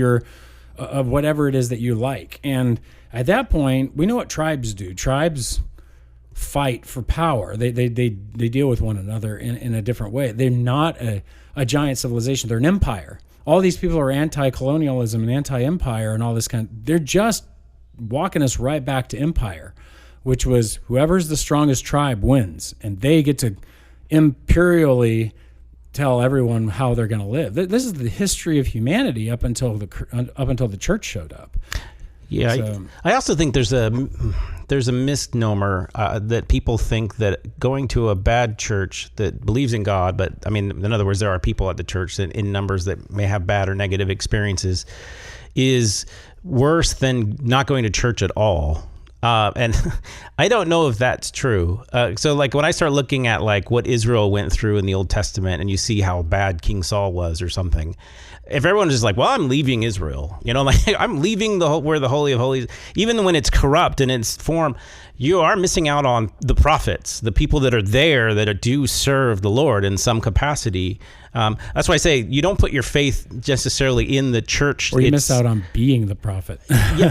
whatever it is that you like. And at that point, we know what tribes do. Tribes fight for power. They deal with one another in a different way. They're not a giant civilization. They're an empire. All these people are anti-colonialism and anti-empire and all this they're just walking us right back to empire, which was whoever's the strongest tribe wins, and they get to imperially tell everyone how they're going to live. This is the history of humanity up until the church showed up. Yeah, so, I also think there's a misnomer that people think that going to a bad church that believes in God, but I mean, in other words, there are people at the church in numbers that may have bad or negative experiences, is worse than not going to church at all. And I don't know if that's true. So like when I start looking at like what Israel went through in the Old Testament, and you see how bad King Saul was or something, if everyone's just like, well, I'm leaving Israel, like I'm leaving where the Holy of Holies, even when it's corrupt in its form, you are missing out on the prophets, the people that are there that do serve the Lord in some capacity. That's why I say you don't put your faith necessarily in the church. Or you miss out on being the prophet.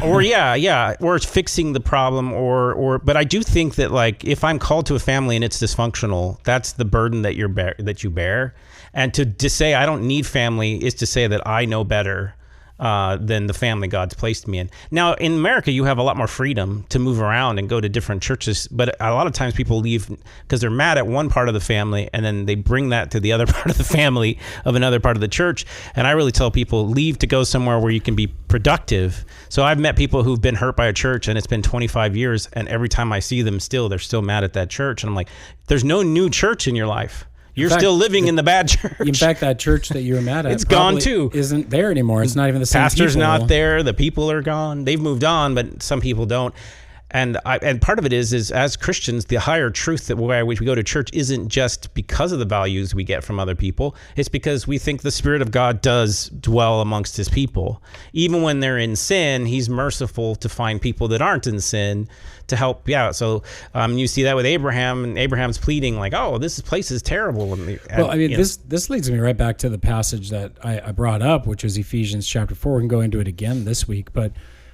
Or fixing the problem, but I do think that like if I'm called to a family and it's dysfunctional, that's the burden that you bear. And to say I don't need family is to say that I know better than the family God's placed me in. Now, in America, you have a lot more freedom to move around and go to different churches, but a lot of times people leave because they're mad at one part of the family, and then they bring that to the other part of the family of another part of the church. And I really tell people, leave to go somewhere where you can be productive. So I've met people who've been hurt by a church, and it's been 25 years, and every time I see them they're still mad at that church. And I'm like, there's no new church in your life. You're still living in the bad church. In fact, that church that you were mad at, it's gone too. Isn't there anymore. It's not even the same Pastor's people. not there. The people are gone. They've moved on, but some people don't. And part of it is as Christians, the higher truth that why we go to church isn't just because of the values we get from other people. It's because we think the Spirit of God does dwell amongst his people. Even when they're in sin, he's merciful to find people that aren't in sin to help you out. So you see that with Abraham, and Abraham's pleading like, oh, this place is terrible. This leads me right back to the passage that I brought up, which was Ephesians chapter 4. We can go into it again this week, but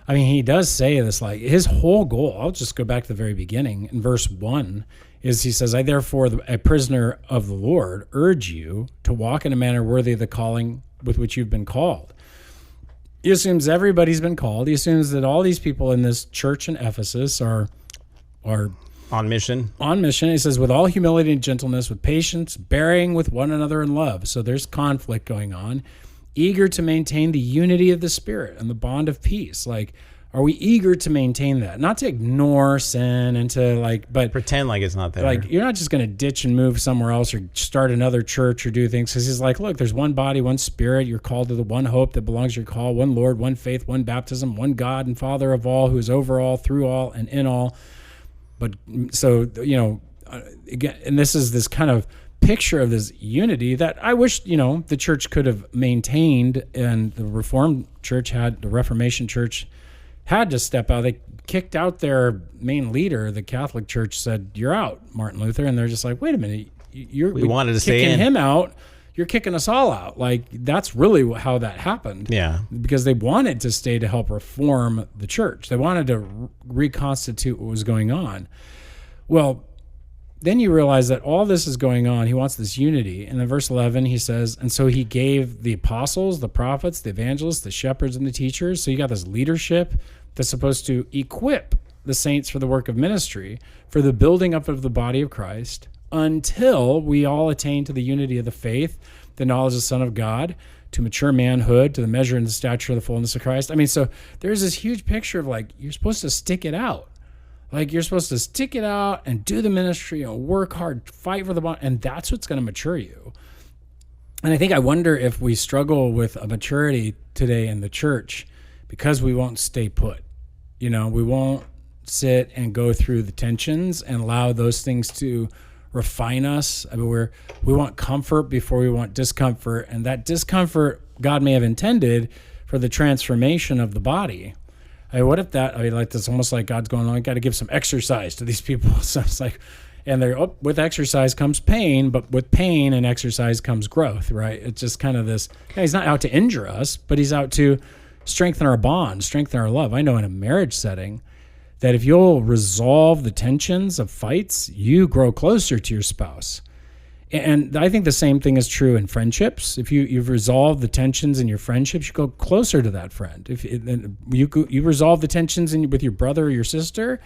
he does say this, like his whole goal. I'll just go back to the very beginning. In verse 1 is he says, I therefore, a prisoner of the Lord, urge you to walk in a manner worthy of the calling with which you've been called. He assumes everybody's been called. He assumes that all these people in this church in Ephesus are on mission. On mission. He says, with all humility and gentleness, with patience, bearing with one another in love. So there's conflict going on. Eager to maintain the unity of the Spirit and the bond of peace. Like, are we eager to maintain that? Not to ignore sin and to but pretend like it's not there. Like, you're not just going to ditch and move somewhere else or start another church or do things. Because he's like, look, there's one body, one Spirit. You're called to the one hope that belongs to your call, one Lord, one faith, one baptism, one God and Father of all, who is over all, through all, and in all. But so, again, and this is this kind of picture of this unity that I wish, the church could have maintained, and the Reformed Church the Reformation Church had to step out. They kicked out their main leader. The Catholic Church said, you're out, Martin Luther. And they're just like, wait a minute, we wanted to stay in. Him out. You're kicking us all out. Like, that's really how that happened. Yeah. Because they wanted to stay to help reform the church. They wanted to reconstitute what was going on. Well, then you realize that all this is going on. He wants this unity. And in verse 11, he says, and so he gave the apostles, the prophets, the evangelists, the shepherds, and the teachers. So you got this leadership that's supposed to equip the saints for the work of ministry, for the building up of the body of Christ, until we all attain to the unity of the faith, the knowledge of the Son of God, to mature manhood, to the measure and the stature of the fullness of Christ. So there's this huge picture of you're supposed to stick it out. You're supposed to stick it out and do the ministry and work hard, fight for the bond, and that's what's going to mature you. And I wonder if we struggle with a maturity today in the church because we won't stay put. We won't sit and go through the tensions and allow those things to refine us. We want comfort before we want discomfort, and that discomfort God may have intended for the transformation of the body. What if that, it's almost like God's going, I got to give some exercise to these people. So it's and with exercise comes pain, but with pain and exercise comes growth, right? It's just kind of this, he's not out to injure us, but he's out to strengthen our bond, strengthen our love. I know in a marriage setting that if you'll resolve the tensions of fights, you grow closer to your spouse. And I think the same thing is true in friendships. If you've resolved the tensions in your friendships, you go closer to that friend. If you resolve the tensions with your brother or your sister,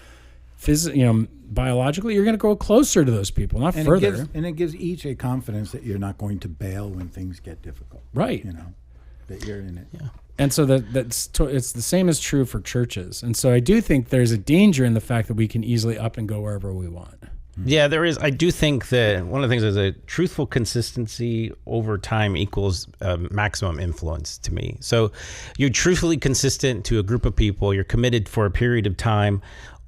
biologically, you're going to go closer to those people, not further. It gives each a confidence that you're not going to bail when things get difficult. Right. That you're in it. Yeah. And so it's the same is true for churches. And so I do think there's a danger in the fact that we can easily up and go wherever we want. Yeah, there is. I do think that one of the things is a truthful consistency over time equals maximum influence to me. So you're truthfully consistent to a group of people. You're committed for a period of time.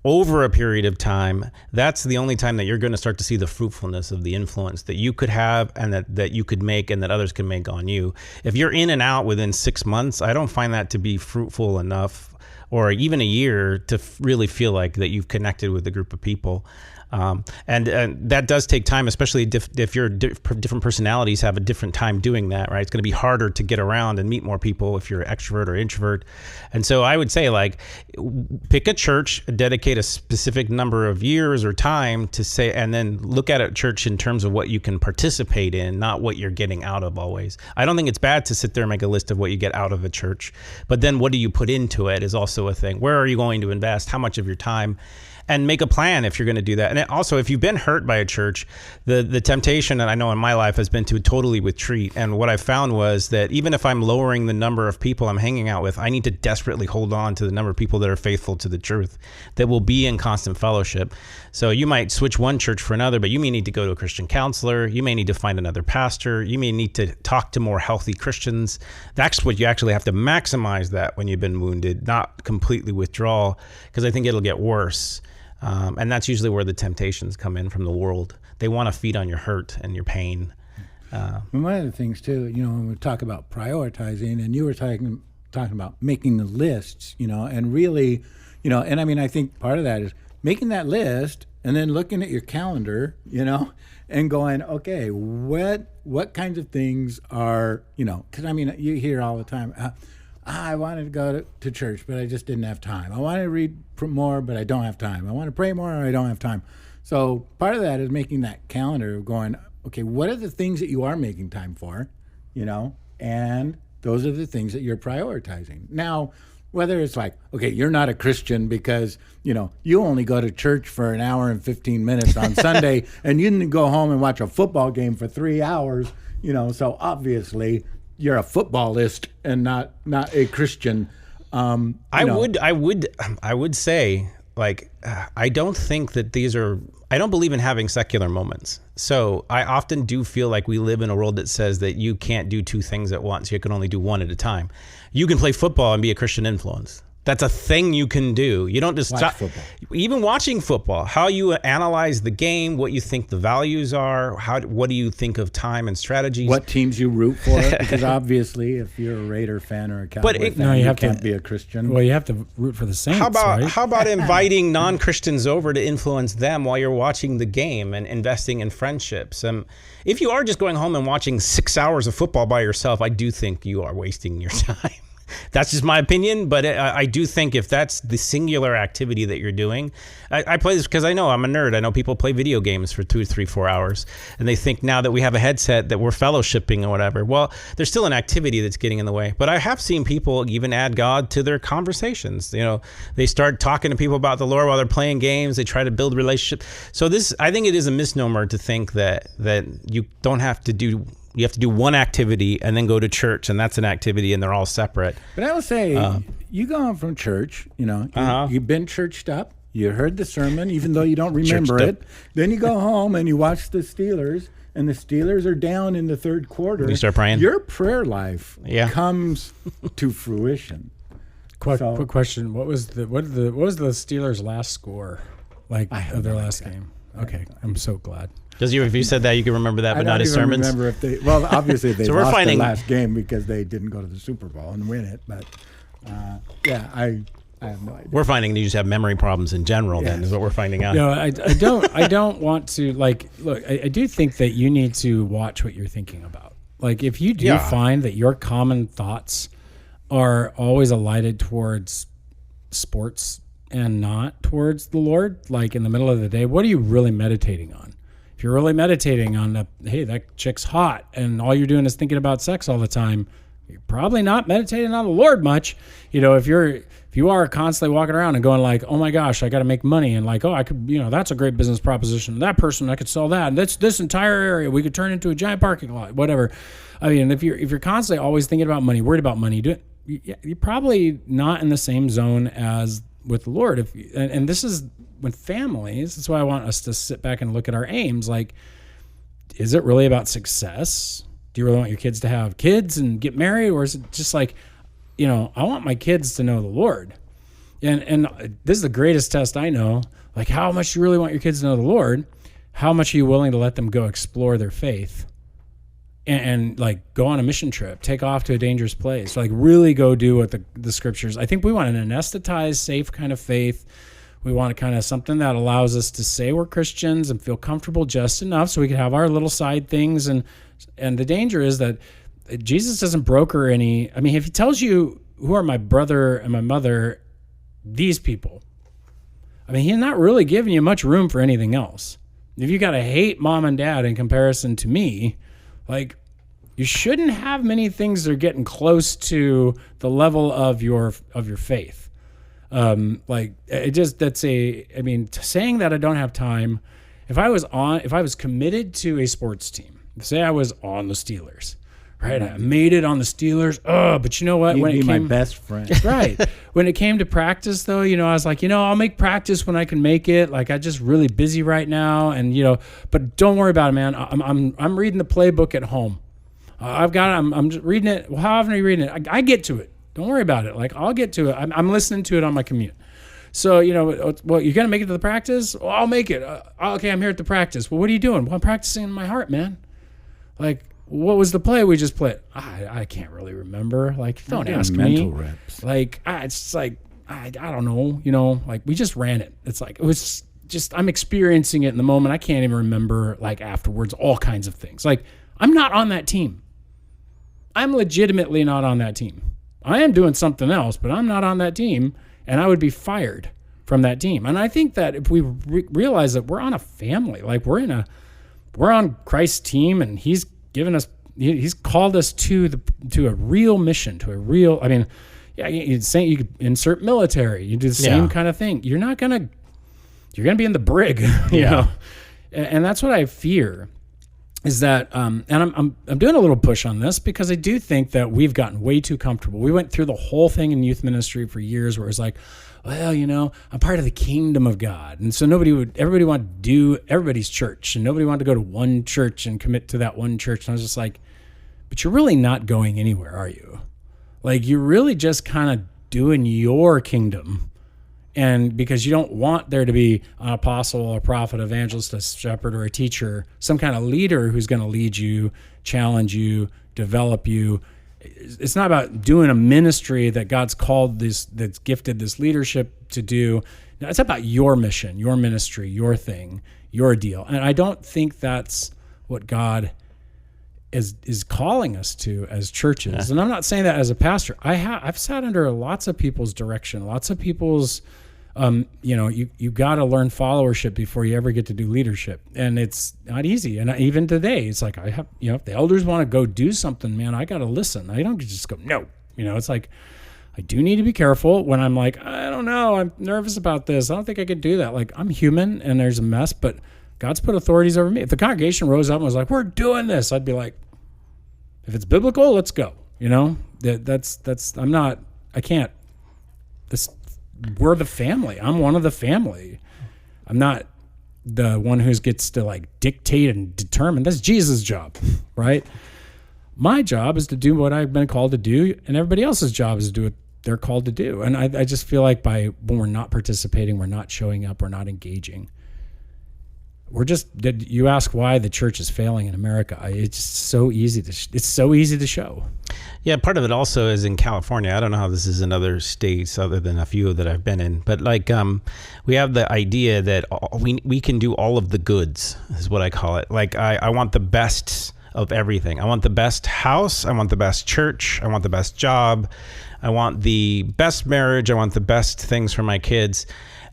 over a period of time, that's the only time that you're going to start to see the fruitfulness of the influence that you could have and that you could make and that others can make on you. If you're in and out within 6 months, I don't find that to be fruitful enough, or even a year, to really feel like that you've connected with a group of people. And that does take time, especially if your different personalities have a different time doing that, right? It's going to be harder to get around and meet more people if you're extrovert or introvert. And so I would say, like, pick a church, dedicate a specific number of years or time to say, and then look at a church in terms of what you can participate in, not what you're getting out of always. I don't think it's bad to sit there and make a list of what you get out of a church, but then what do you put into it is also a thing. Where are you going to invest? How much of your time? And make a plan if you're going to do that. And also, if you've been hurt by a church, the temptation, and I know in my life, has been to totally retreat. And what I found was that even if I'm lowering the number of people I'm hanging out with, I need to desperately hold on to the number of people that are faithful to the truth, that will be in constant fellowship. So you might switch one church for another, but you may need to go to a Christian counselor. You may need to find another pastor. You may need to talk to more healthy Christians. That's what you actually have to maximize that when you've been wounded, not completely withdraw, because I think it'll get worse. And that's usually where the temptations come in from the world. They want to feed on your hurt and your pain. And one of the things too, when we talk about prioritizing, and you were talking about making the lists, and really, and I mean, I think part of that is making that list and then looking at your calendar, and going, okay, what kinds of things are, because I mean, you hear all the time, I wanted to go to church, but I just didn't have time. I wanted to read more, but I don't have time. I want to pray more, or I don't have time. So part of that is making that calendar of going, okay, what are the things that you are making time for, and those are the things that you're prioritizing. Now, whether it's like, okay, you're not a Christian because, you only go to church for an hour and 15 minutes on Sunday, and you didn't go home and watch a football game for 3 hours, so obviously you're a footballist and not a Christian. I would say, like, I don't think that I don't believe in having secular moments. So I often do feel like we live in a world that says that you can't do two things at once. You can only do one at a time. You can play football and be a Christian influence. That's a thing you can do. You don't just watch football. Even watching football, how you analyze the game, what you think the values are, what do you think of time and strategies? What teams you root for? Because obviously, if you're a Raider fan or a Cowboy fan, you can't be a Christian. Well, you have to root for the Saints. How about inviting non-Christians over to influence them while you're watching the game and investing in friendships? If you are just going home and watching 6 hours of football by yourself, I do think you are wasting your time. That's just my opinion, but I do think if that's the singular activity that you're doing, I play this because I know I'm a nerd. I know people play video games for 2 to 3, 4 hours, and they think now that we have a headset that we're fellowshipping or whatever. Well, there's still an activity that's getting in the way. But I have seen people even add God to their conversations. They start talking to people about the Lord while they're playing games. They try to build relationships. So I think it is a misnomer to think that you don't have to do. You have to do one activity and then go to church, and that's an activity, and they're all separate. But I will say, you go home from church, you've been churched up, you heard the sermon, even though you don't remember it. Then you go home and you watch the Steelers, and the Steelers are down in the third quarter. You start praying. Your prayer life comes to fruition. Quick question: What was the Steelers' last score of their last game? Okay, I'm so glad. If you said that, you can rememember that, but not his sermons? I don't even remember obviously they lost the last game because they didn't go to the Super Bowl and win it. But, I have no idea. We're finding you just have memory problems in general, then, is what we're finding out. No, I don't want to, look, I do think that you need to watch what you're thinking about. Like, if you do find that your common thoughts are always alighted towards sports and not towards the Lord, like in the middle of the day, what are you really meditating on? If you're really meditating on hey, that chick's hot, and all you're doing is thinking about sex all the time, you're probably not meditating on the Lord much. If you are constantly walking around and going like, oh my gosh, I got to make money, and like, oh, I could, that's a great business proposition. That person, I could sell that, and this entire area we could turn into a giant parking lot, whatever. I mean, if you're constantly always thinking about money, worried about money, you're probably not in the same zone as with the Lord. And this is with families. That's why I want us to sit back and look at our aims. Like, is it really about success? Do you really want your kids to have kids and get married? Or is it just like, I want my kids to know the Lord. And this is the greatest test I know. Like, how much do you really want your kids to know the Lord? How much are you willing to let them go explore their faith? And like go on a mission trip, take off to a dangerous place, like really go do what the scriptures. I think we want an anesthetized, safe kind of faith. We want kind of something that allows us to say we're Christians and feel comfortable just enough so we can have our little side things. And the danger is that Jesus doesn't broker any. I mean, if he tells you, who are my brother and my mother, these people, I mean, he's not really giving you much room for anything else. If you got to hate mom and dad in comparison to me, like, you shouldn't have many things that are getting close to the level of your faith. Like, it just, I mean, saying that I don't have time. If I was committed to a sports team, say I was on the Steelers, right? I made it on the Steelers. Oh, but you know what? You'd be my best friend. Right. When it came to practice, though, I was like, I'll make practice when I can make it. Like, I'm just really busy right now, and but don't worry about it, man. I'm reading the playbook at home. I'm just reading it. Well, how often are you reading it? I get to it. Don't worry about it. Like, I'll get to it. I'm listening to it on my commute. So, well, you're gonna make it to the practice? Well, I'll make it. Okay, I'm here at the practice. Well, what are you doing? Well, I'm practicing in my heart, man. Like, what was the play we just played? I can't really remember. Like, don't ask me. Mental reps. Like, it's like, I don't know. Like, we just ran it. It's like, it was just, I'm experiencing it in the moment. I can't even remember, like, afterwards, all kinds of things. Like, I'm not on that team. I'm legitimately not on that team. I am doing something else, but I'm not on that team, and I would be fired from that team. And I think that if we realize that we're on a family, like we're on Christ's team, and he's given us, he's called us to a real mission, to a real, I mean, yeah, you could insert military, you do the same kind of thing. You're going to be in the brig, you know? And that's what I fear. Is that, and I'm doing a little push on this because I do think that we've gotten way too comfortable. We went through the whole thing in youth ministry for years where it's like, well, I'm part of the kingdom of God. And so everybody wanted to do everybody's church, and nobody wanted to go to one church and commit to that one church. And I was just like, but you're really not going anywhere, are you? Like, you're really just kind of doing your kingdom. And because you don't want there to be an apostle, a prophet, evangelist, a shepherd, or a teacher, some kind of leader who's going to lead you, challenge you, develop you. It's not about doing a ministry that God's called that's gifted this leadership to do. No, it's about your mission, your ministry, your thing, your deal. And I don't think that's what God is calling us to as churches. Yeah. And I'm not saying that as a pastor. I've sat under lots of people's direction, lots of people's you got to learn followership before you ever get to do leadership, and it's not easy. And even today, it's like if the elders want to go do something, man, I got to listen. I don't just go no. It's like I do need to be careful when I'm like, I don't know, I'm nervous about this. I don't think I could do that. Like, I'm human, and there's a mess, but God's put authorities over me. If the congregation rose up and was like, we're doing this, I'd be like, if it's biblical, let's go. I can't. We're the family. I'm one of the family. I'm not the one who gets to like dictate and determine. That's Jesus' job, right? My job is to do what I've been called to do, and everybody else's job is to do what they're called to do. And I just feel like when we're not participating, we're not showing up, we're not engaging. You ask why the church is failing in America. It's so easy to show. Yeah, part of it also is in California. I don't know how this is in other states other than a few that I've been in, but like we have the idea that we can do all of the goods, is what I call it. Like I want the best of everything. I want the best house. I want the best church. I want the best job. I want the best marriage. I want the best things for my kids.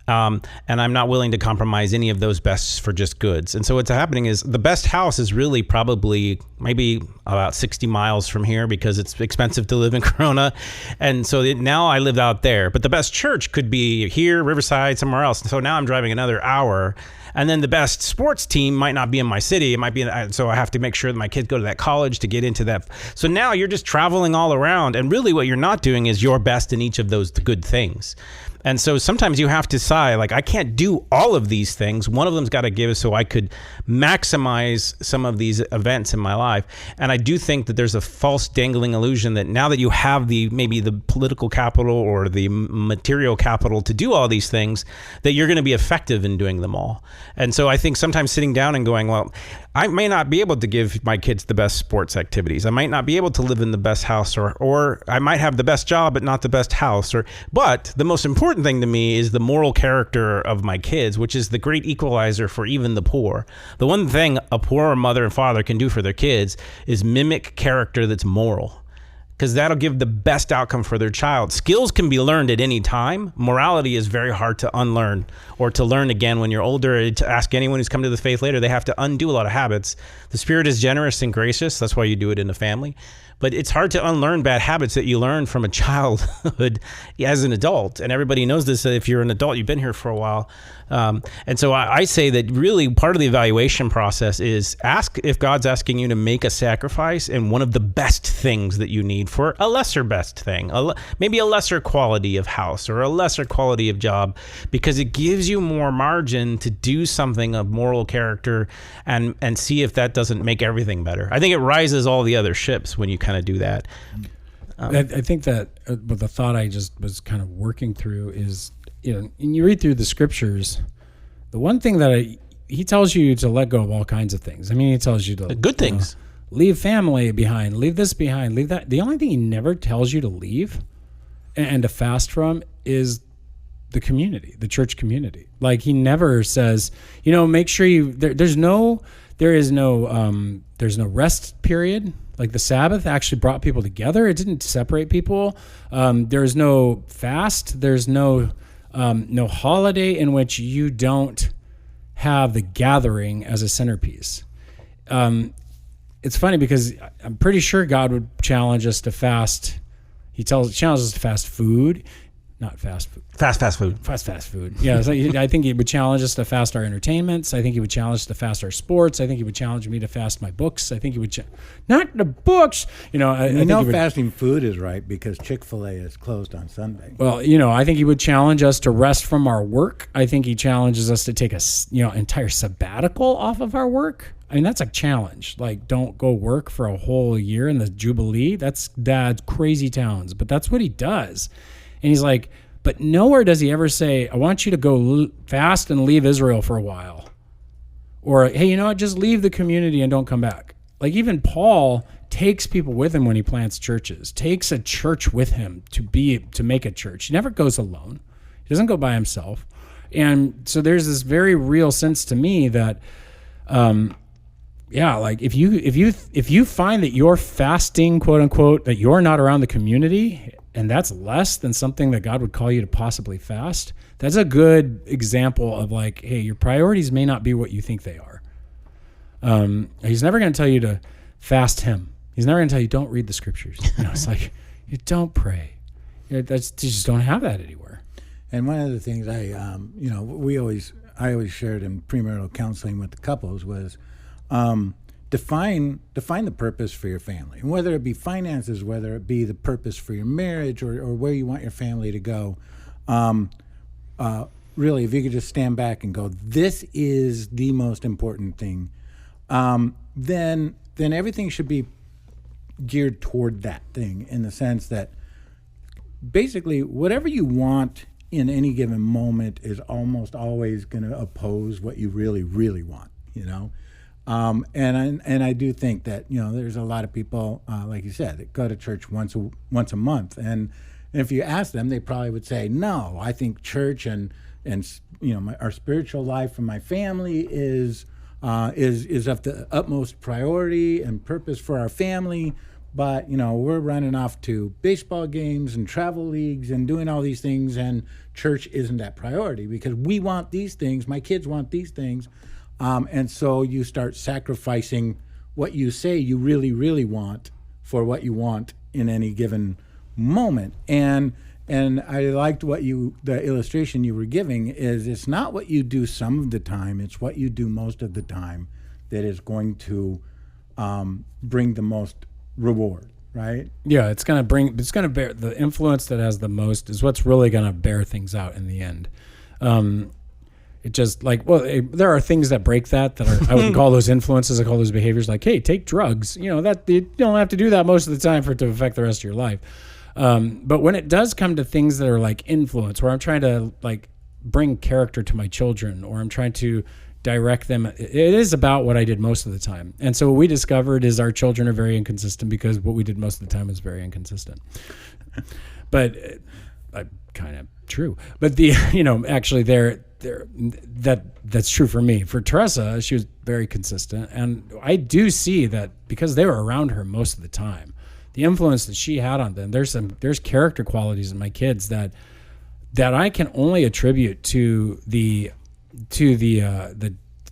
And I'm not willing to compromise any of those bests for just goods. And so what's happening is the best house is really probably maybe about 60 miles from here because it's expensive to live in Corona. And so now I live out there. But the best church could be here, Riverside, somewhere else. So now I'm driving another hour. And then the best sports team might not be in my city. It might be, so I have to make sure that my kids go to that college to get into that. So now you're just traveling all around. And really what you're not doing is your best in each of those good things. And so sometimes you have to decide, like, I can't do all of these things. One of them's got to give so I could maximize some of these events in my life. And I do think that there's a false dangling illusion that now that you have maybe the political capital or the material capital to do all these things, that you're going to be effective in doing them all. And so I think sometimes sitting down and going, well, I may not be able to give my kids the best sports activities. I might not be able to live in the best house, or I might have the best job, but not the best house. But the most important thing to me is the moral character of my kids, which is the great equalizer for even the poor. The one thing a poor mother and father can do for their kids is mimic character that's moral, because that'll give the best outcome for their child. Skills can be learned at any time. Morality is very hard to unlearn or to learn again when you're older. To ask anyone who's come to the faith later, they have to undo a lot of habits. The Spirit is generous and gracious. That's why you do it in the family. But it's hard to unlearn bad habits that you learn from a childhood as an adult. And everybody knows this. If you're an adult, you've been here for a while. And so I say that really part of the evaluation process is ask if God's asking you to make a sacrifice in one of the best things that you need for a lesser best thing, maybe a lesser quality of house or a lesser quality of job, because it gives you more margin to do something of moral character and see if that doesn't make everything better. I think it rises all the other ships when you kind of do that. I think that but the thought I just was kind of working through is, when you read through the scriptures, the one thing that he tells you to let go of all kinds of things. I mean, he tells you to good things, leave family behind, leave this behind, leave that. The only thing he never tells you to leave and to fast from is the community, the church community. Like, he never says, make sure there's no rest period. Like, the Sabbath actually brought people together. It didn't separate people. There's no fast. There's no holiday in which you don't have the gathering as a centerpiece. It's funny because I'm pretty sure God would challenge us to fast. He challenges us to fast food, not fast food. Fast food. Fast food. Yeah, so I think he would challenge us to fast our entertainments. I think he would challenge us to fast our sports. I think he would challenge me to fast my books. I think he would not the books. Fasting food is right because Chick-fil-A is closed on Sunday. Well, I think he would challenge us to rest from our work. I think he challenges us to take a entire sabbatical off of our work. I mean, that's a challenge. Like, don't go work for a whole year in the Jubilee. That's crazy towns, but that's what he does. And he's like, but nowhere does he ever say, I want you to go fast and leave Israel for a while. Or, hey, you know what? Just leave the community and don't come back. Like, even Paul takes people with him when he plants churches, takes a church with him to make a church. He never goes alone. He doesn't go by himself. And so there's this very real sense to me that, like if you find that you're fasting, quote unquote, that you're not around the community, and that's less than something that God would call you to possibly fast, that's a good example of, like, hey, your priorities may not be what you think they are. He's never going to tell you to fast him. He's never going to tell you don't read the scriptures. It's like, you don't pray. You just don't have that anywhere. And one of the things I always shared in premarital counseling with the couples was define the purpose for your family, and whether it be finances, whether it be the purpose for your marriage, or where you want your family to go. Really, if you could just stand back and go, this is the most important thing, then everything should be geared toward that thing, in the sense that basically whatever you want in any given moment is almost always going to oppose what you really, really want, And I do think that there's a lot of people, like you said, that go to church once a month, and if you ask them, they probably would say, no, I think church and our spiritual life and my family is of the utmost priority and purpose for our family. But we're running off to baseball games and travel leagues and doing all these things, and church isn't that priority because we want these things. My kids want these things. And so you start sacrificing what you say you really, really want for what you want in any given moment. And And I liked the illustration you were giving is it's not what you do some of the time, it's what you do most of the time that is going to bring the most reward, right? Yeah, it's going to bear the influence that has the most is what's really going to bear things out in the end. It just there are things that break that are, I wouldn't call those influences, I call those behaviors like, hey, take drugs. That you don't have to do that most of the time for it to affect the rest of your life. But when it does come to things that are like influence, where I'm trying to like bring character to my children, or I'm trying to direct them, it is about what I did most of the time. And so what we discovered is our children are very inconsistent because what we did most of the time was very inconsistent. But kind of true. But actually that's true for me. For Teresa, she was very consistent, and I do see that because they were around her most of the time. The influence that she had on them, there's character qualities in my kids that I can only attribute to the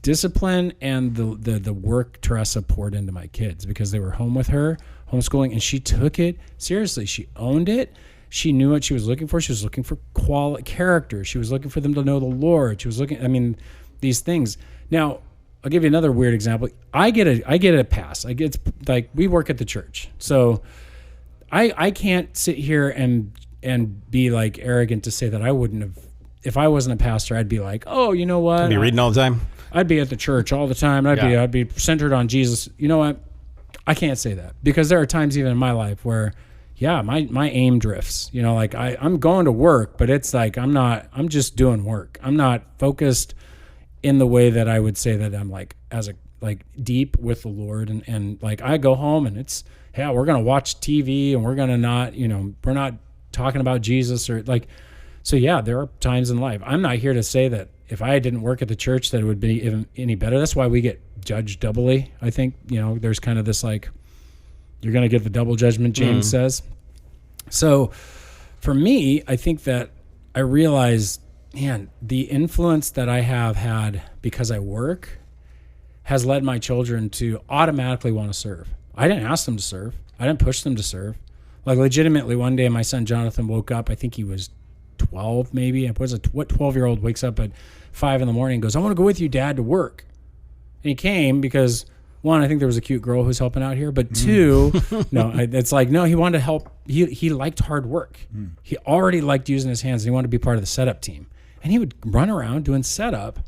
discipline and the work Teresa poured into my kids, because they were home with her, homeschooling, and she took it seriously. She owned it. She knew what she was looking for. She was looking for quality character. She was looking for them to know the Lord. She was looking, these things. Now, I'll give you another weird example. I get a pass. It's like we work at the church. So I can't sit here and be like arrogant to say that I wouldn't have, if I wasn't a pastor, I'd be like, oh, you know what? I'd be reading all the time. I'd be at the church all the time. I'd be centered on Jesus. You know what? I can't say that, because there are times even in my life where, my aim drifts. I'm going to work, but it's like I'm just doing work. I'm not focused in the way that I would say that I'm deep with the Lord, and like I go home and it's, we're going to watch TV and we're going to not, we're not talking about Jesus or like, so there are times in life. I'm not here to say that if I didn't work at the church that it would be even any better. That's why we get judged doubly. I think, there's kind of this like, you're going to get the double judgment, James says. So for me, I think that I realize, the influence that I have had because I work has led my children to automatically want to serve. I didn't ask them to serve. I didn't push them to serve. Like legitimately, one day my son Jonathan woke up, I think he was 12 maybe. What 12-year-old wakes up at 5 a.m. and goes, I want to go with you, Dad, to work. And he came because, one, I think there was a cute girl who's helping out here, but two, he wanted to help. He liked hard work. He already liked using his hands, and he wanted to be part of the setup team. And he would run around doing setup.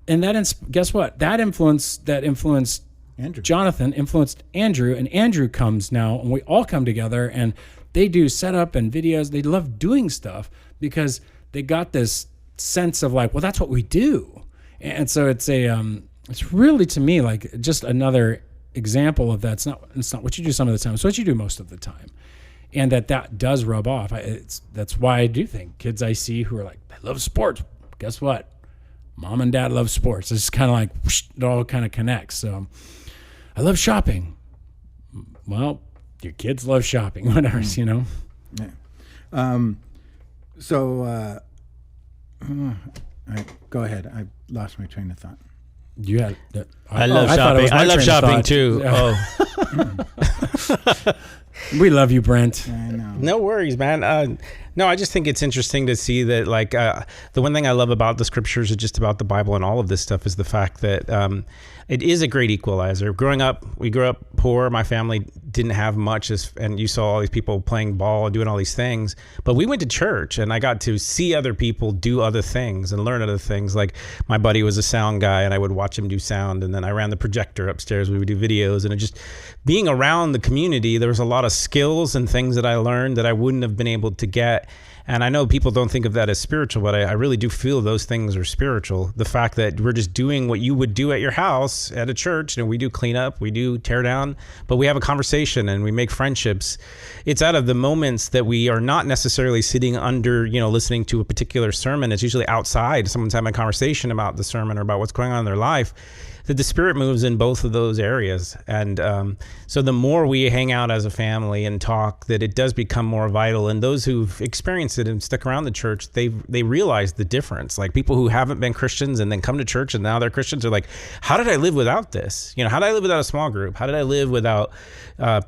And guess what? That influenced Andrew. Jonathan, influenced Andrew, and Andrew comes now, and we all come together, and they do setup and videos. They love doing stuff because they got this sense of like, well, that's what we do. And so it's really, to me, like just another example of that. It's not what you do some of the time. It's what you do most of the time. And that does rub off. That's why I do think kids I see who are like, I love sports. Guess what? Mom and dad love sports. It's kind of like, whoosh, it all kind of connects. So I love shopping. Well, your kids love shopping, whatever, Yeah. Go ahead. I lost my train of thought. You had that. I love shopping. I love shopping too. We love you, Brent. I know. No worries, man. No, I just think it's interesting to see that, like, the one thing I love about the scriptures and just about the Bible and all of this stuff is the fact that it is a great equalizer. Growing up, we grew up poor. My family didn't have much, and you saw all these people playing ball and doing all these things. But we went to church, and I got to see other people do other things and learn other things. Like my buddy was a sound guy, and I would watch him do sound, and then I ran the projector upstairs. We would do videos, and it just being around the community, there was a lot of skills and things that I learned that I wouldn't have been able to get. And I know people don't think of that as spiritual, but I really do feel those things are spiritual. The fact that we're just doing what you would do at your house at a church, we do clean up, we do tear down, but we have a conversation and we make friendships. It's out of the moments that we are not necessarily sitting under, listening to a particular sermon. It's usually outside. Someone's having a conversation about the sermon or about what's going on in their life. that the Spirit moves in both of those areas. And so the more we hang out as a family and talk, that it does become more vital. And those who've experienced it and stuck around the church, they realize the difference. Like people who haven't been Christians and then come to church and now they're Christians are like, how did I live without this? How did I live without a small group? How did I live without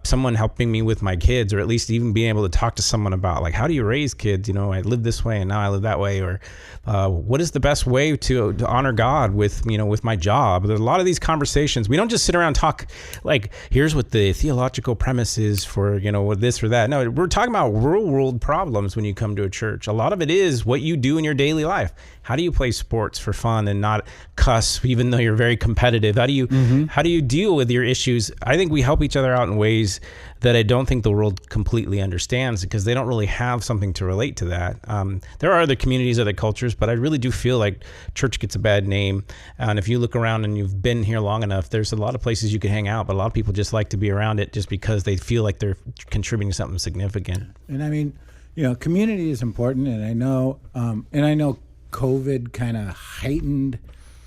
someone helping me with my kids, or at least even being able to talk to someone about, like, how do you raise kids? I lived this way and now I live that way. Or what is the best way to honor God with my job? There's a lot of these conversations. We don't just sit around and talk like, here's what the theological premise is for, with this or that. No, we're talking about real world problems when you come to a church. A lot of it is what you do in your daily life. How do you play sports for fun and not cuss, even though you're very competitive? How do you deal with your issues? I think we help each other out in ways that I don't think the world completely understands, because they don't really have something to relate to that. There are other communities, other cultures, but I really do feel like church gets a bad name. And if you look around and you've been here long enough, there's a lot of places you can hang out, but a lot of people just like to be around it just because they feel like they're contributing something significant. And I mean, community is important, and I know COVID kind of heightened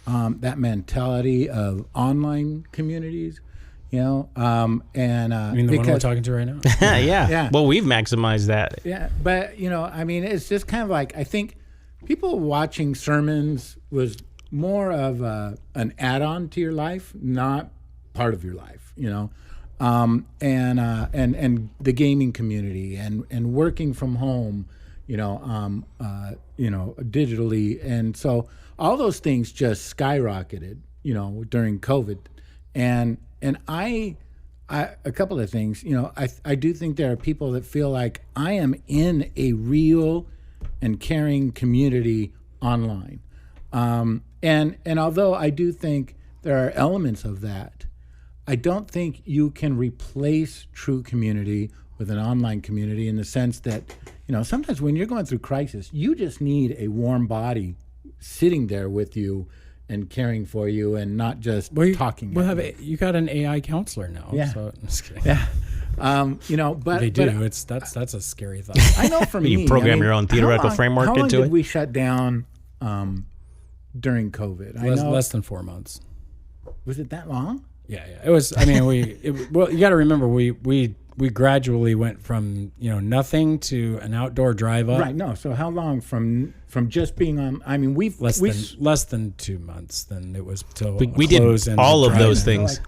that mentality of online communities. And the one we're talking to right now. Yeah. Well, we've maximized that. Yeah, but it's just kind of like, I think people watching sermons was more of an add-on to your life, not part of your life. And the gaming community and working from home, digitally, and so all those things just skyrocketed, during COVID, and I a couple of things, I do think there are people that feel like I am in a real and caring community online, and although I do think there are elements of that, I don't think you can replace true community with an online community, in the sense that, sometimes when you're going through crisis, you just need a warm body sitting there with you and caring for you, and not just talking. You got an AI counselor now. Yeah. So I'm just kidding. Yeah. But they do. But that's a scary thought. I know for me, you program your own theoretical framework into it. How long did it. we shut down during COVID? Less than 4 months. Was it that long? Yeah. It was. I mean, you got to remember, we gradually went from nothing to an outdoor drive up. Right. No. So how long from just being on? I mean, we've less than 2 months. Then it was till we did all of those things.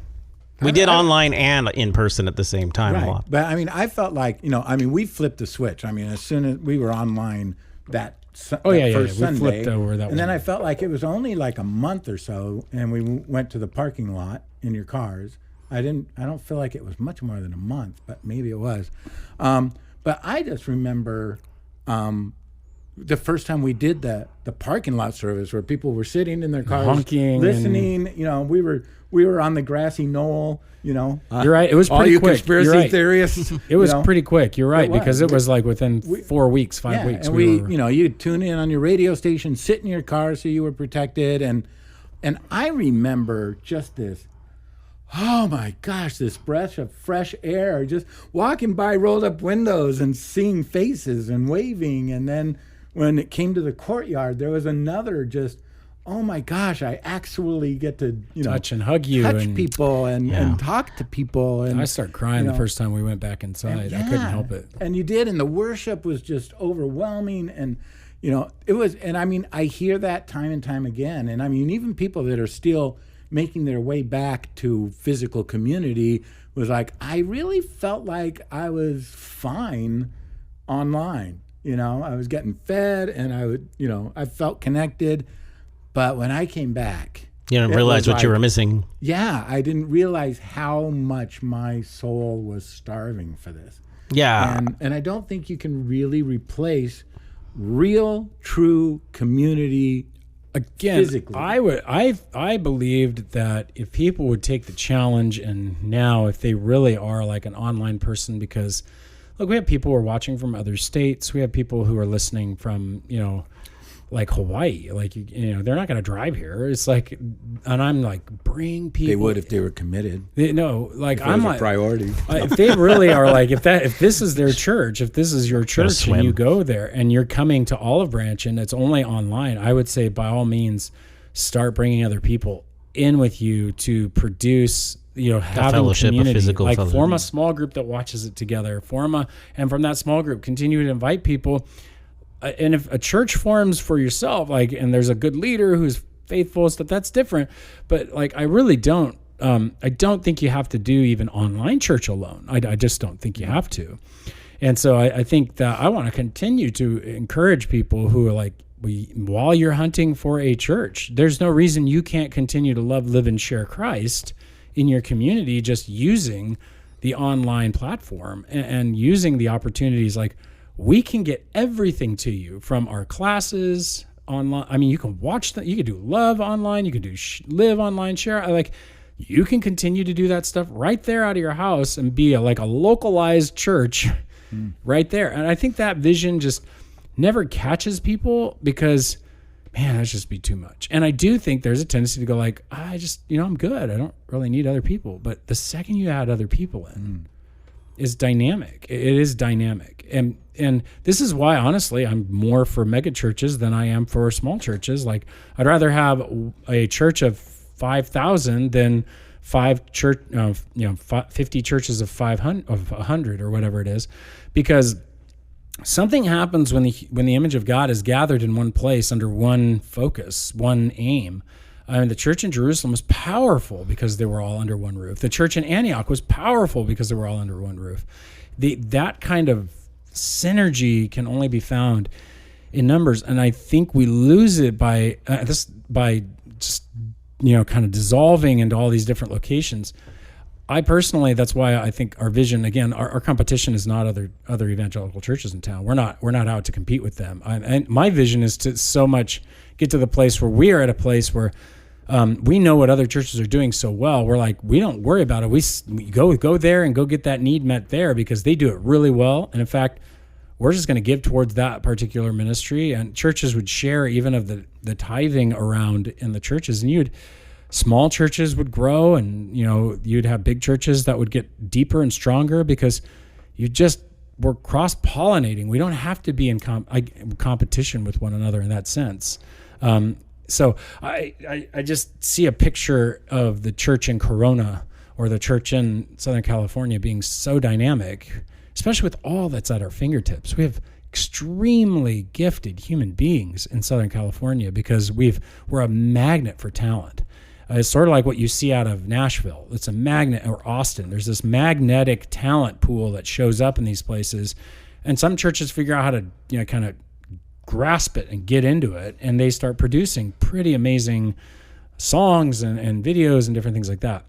We did online and in person at the same time. Right. A lot. But I mean, I felt like we flipped the switch. I mean, as soon as we were online that first Sunday, we flipped over that. And then I felt like it was only like a month or so, and we went to the parking lot in your cars. I don't feel like it was much more than a month, but maybe it was. But I just remember the first time we did the parking lot service, where people were sitting in their cars, honking, listening. We were on the grassy knoll. You're right. It was pretty all you quick. Conspiracy theorists. It was pretty quick. You're right, because it was like within 4 weeks, 5 weeks. And you'd tune in on your radio station, sit in your car so you were protected, and I remember just this. Oh my gosh, this breath of fresh air, just walking by rolled up windows and seeing faces and waving. And then when it came to the courtyard, there was another just, oh my gosh, I actually get to, touch and hug you, touch people and talk to people. And I started crying the first time we went back inside. I couldn't help it. And you did. And the worship was just overwhelming. And, it was, and I mean, I hear that time and time again. And I mean, even people that are still making their way back to physical community was like, I really felt like I was fine online. I was getting fed, and I felt connected. But when I came back, you didn't realize what you were missing. Yeah, I didn't realize how much my soul was starving for this. Yeah. And I don't think you can really replace real, true community. Again, physically. I believed that if people would take the challenge, and now if they really are like an online person, because look, we have people who are watching from other states. We have people who are listening from, like Hawaii, like, they're not going to drive here. It's like, and I'm like, bring people. They would if they were committed. I'm like priority. If they really are like, if this is their church, if this is your church and you go there and you're coming to Olive Branch and it's only online, I would say by all means, start bringing other people in with you to produce, having fellowship, a community, physical like fellowship. form a small group that watches it together, and from that small group, continue to invite people. And if a church forms for yourself, and there's a good leader who's faithful and stuff, that's different. But I really don't, I don't think you have to do even online church alone. I just don't think you have to. And so I think that I want to continue to encourage people who are while you're hunting for a church, there's no reason you can't continue to love, live, and share Christ in your community, just using the online platform and using the opportunities. We can get everything to you from our classes online. I mean, you can watch that. You can do love online. You can do live online, share. You can continue to do that stuff right there out of your house and be a localized church right there. And I think that vision just never catches people because, man, that's just be too much. And I do think there's a tendency to go I just, I'm good. I don't really need other people. But the second you add other people in, is dynamic. It is dynamic. And this is why, honestly, I'm more for mega churches than I am for small churches. I'd rather have a church of 5,000 than 50 churches of 100 or whatever it is, because something happens when the image of God is gathered in one place under one focus, one aim. The church in Jerusalem was powerful because they were all under one roof. The church in Antioch was powerful because they were all under one roof. That kind of synergy can only be found in numbers, and I think we lose it by just kind of dissolving into all these different locations. I personally, that's why I think our vision, again, our competition is not other evangelical churches in town. We're not out to compete with them. And my vision is to so much get to the place where we are at a place where we know what other churches are doing so well. We're we don't worry about it. We go there and go get that need met there because they do it really well. And in fact, we're just going to give towards that particular ministry. And churches would share even of the tithing around in the churches. And small churches would grow, and you'd have big churches that would get deeper and stronger because we're cross-pollinating. We don't have to be in competition with one another in that sense. So I just see a picture of the church in Corona or the church in Southern California being so dynamic, especially with all that's at our fingertips. We have extremely gifted human beings in Southern California because we're a magnet for talent. It's sort of like what you see out of Nashville. It's a magnet, or Austin. There's this magnetic talent pool that shows up in these places. And some churches figure out how to, kind of grasp it and get into it. And they start producing pretty amazing songs and videos and different things like that.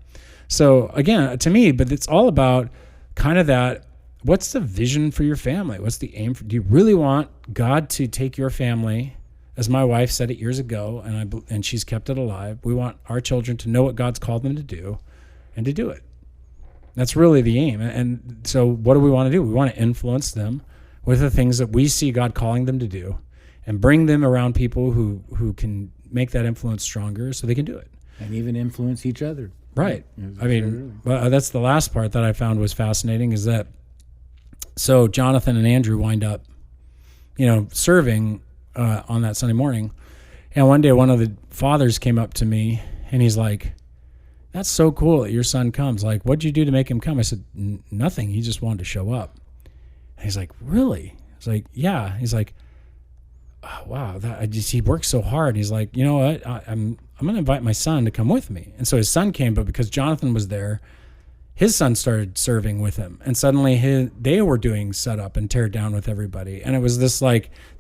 So again, to me, but it's all about kind of that, what's the vision for your family? What's the aim? Do you really want God to take your family, as my wife said it years ago, and she's kept it alive? We want our children to know what God's called them to do and to do it. That's really the aim. And so what do we want to do? We want to influence them with the things that we see God calling them to do and bring them around people who can make that influence stronger so they can do it. And even influence each other. Right. That's the last part that I found was fascinating is that, so Jonathan and Andrew wind up, serving on that Sunday morning. And one day one of the fathers came up to me and he's like, "That's so cool that your son comes. What'd you do to make him come?" I said, "Nothing. He just wanted to show up." And he's like, "Really?" I was like, "Yeah." He's like, "Oh, wow, he works so hard." He's like, "You know what? I'm going to invite my son to come with me." And so his son came, but because Jonathan was there, his son started serving with him, and suddenly they were doing set up and tear down with everybody. And it was this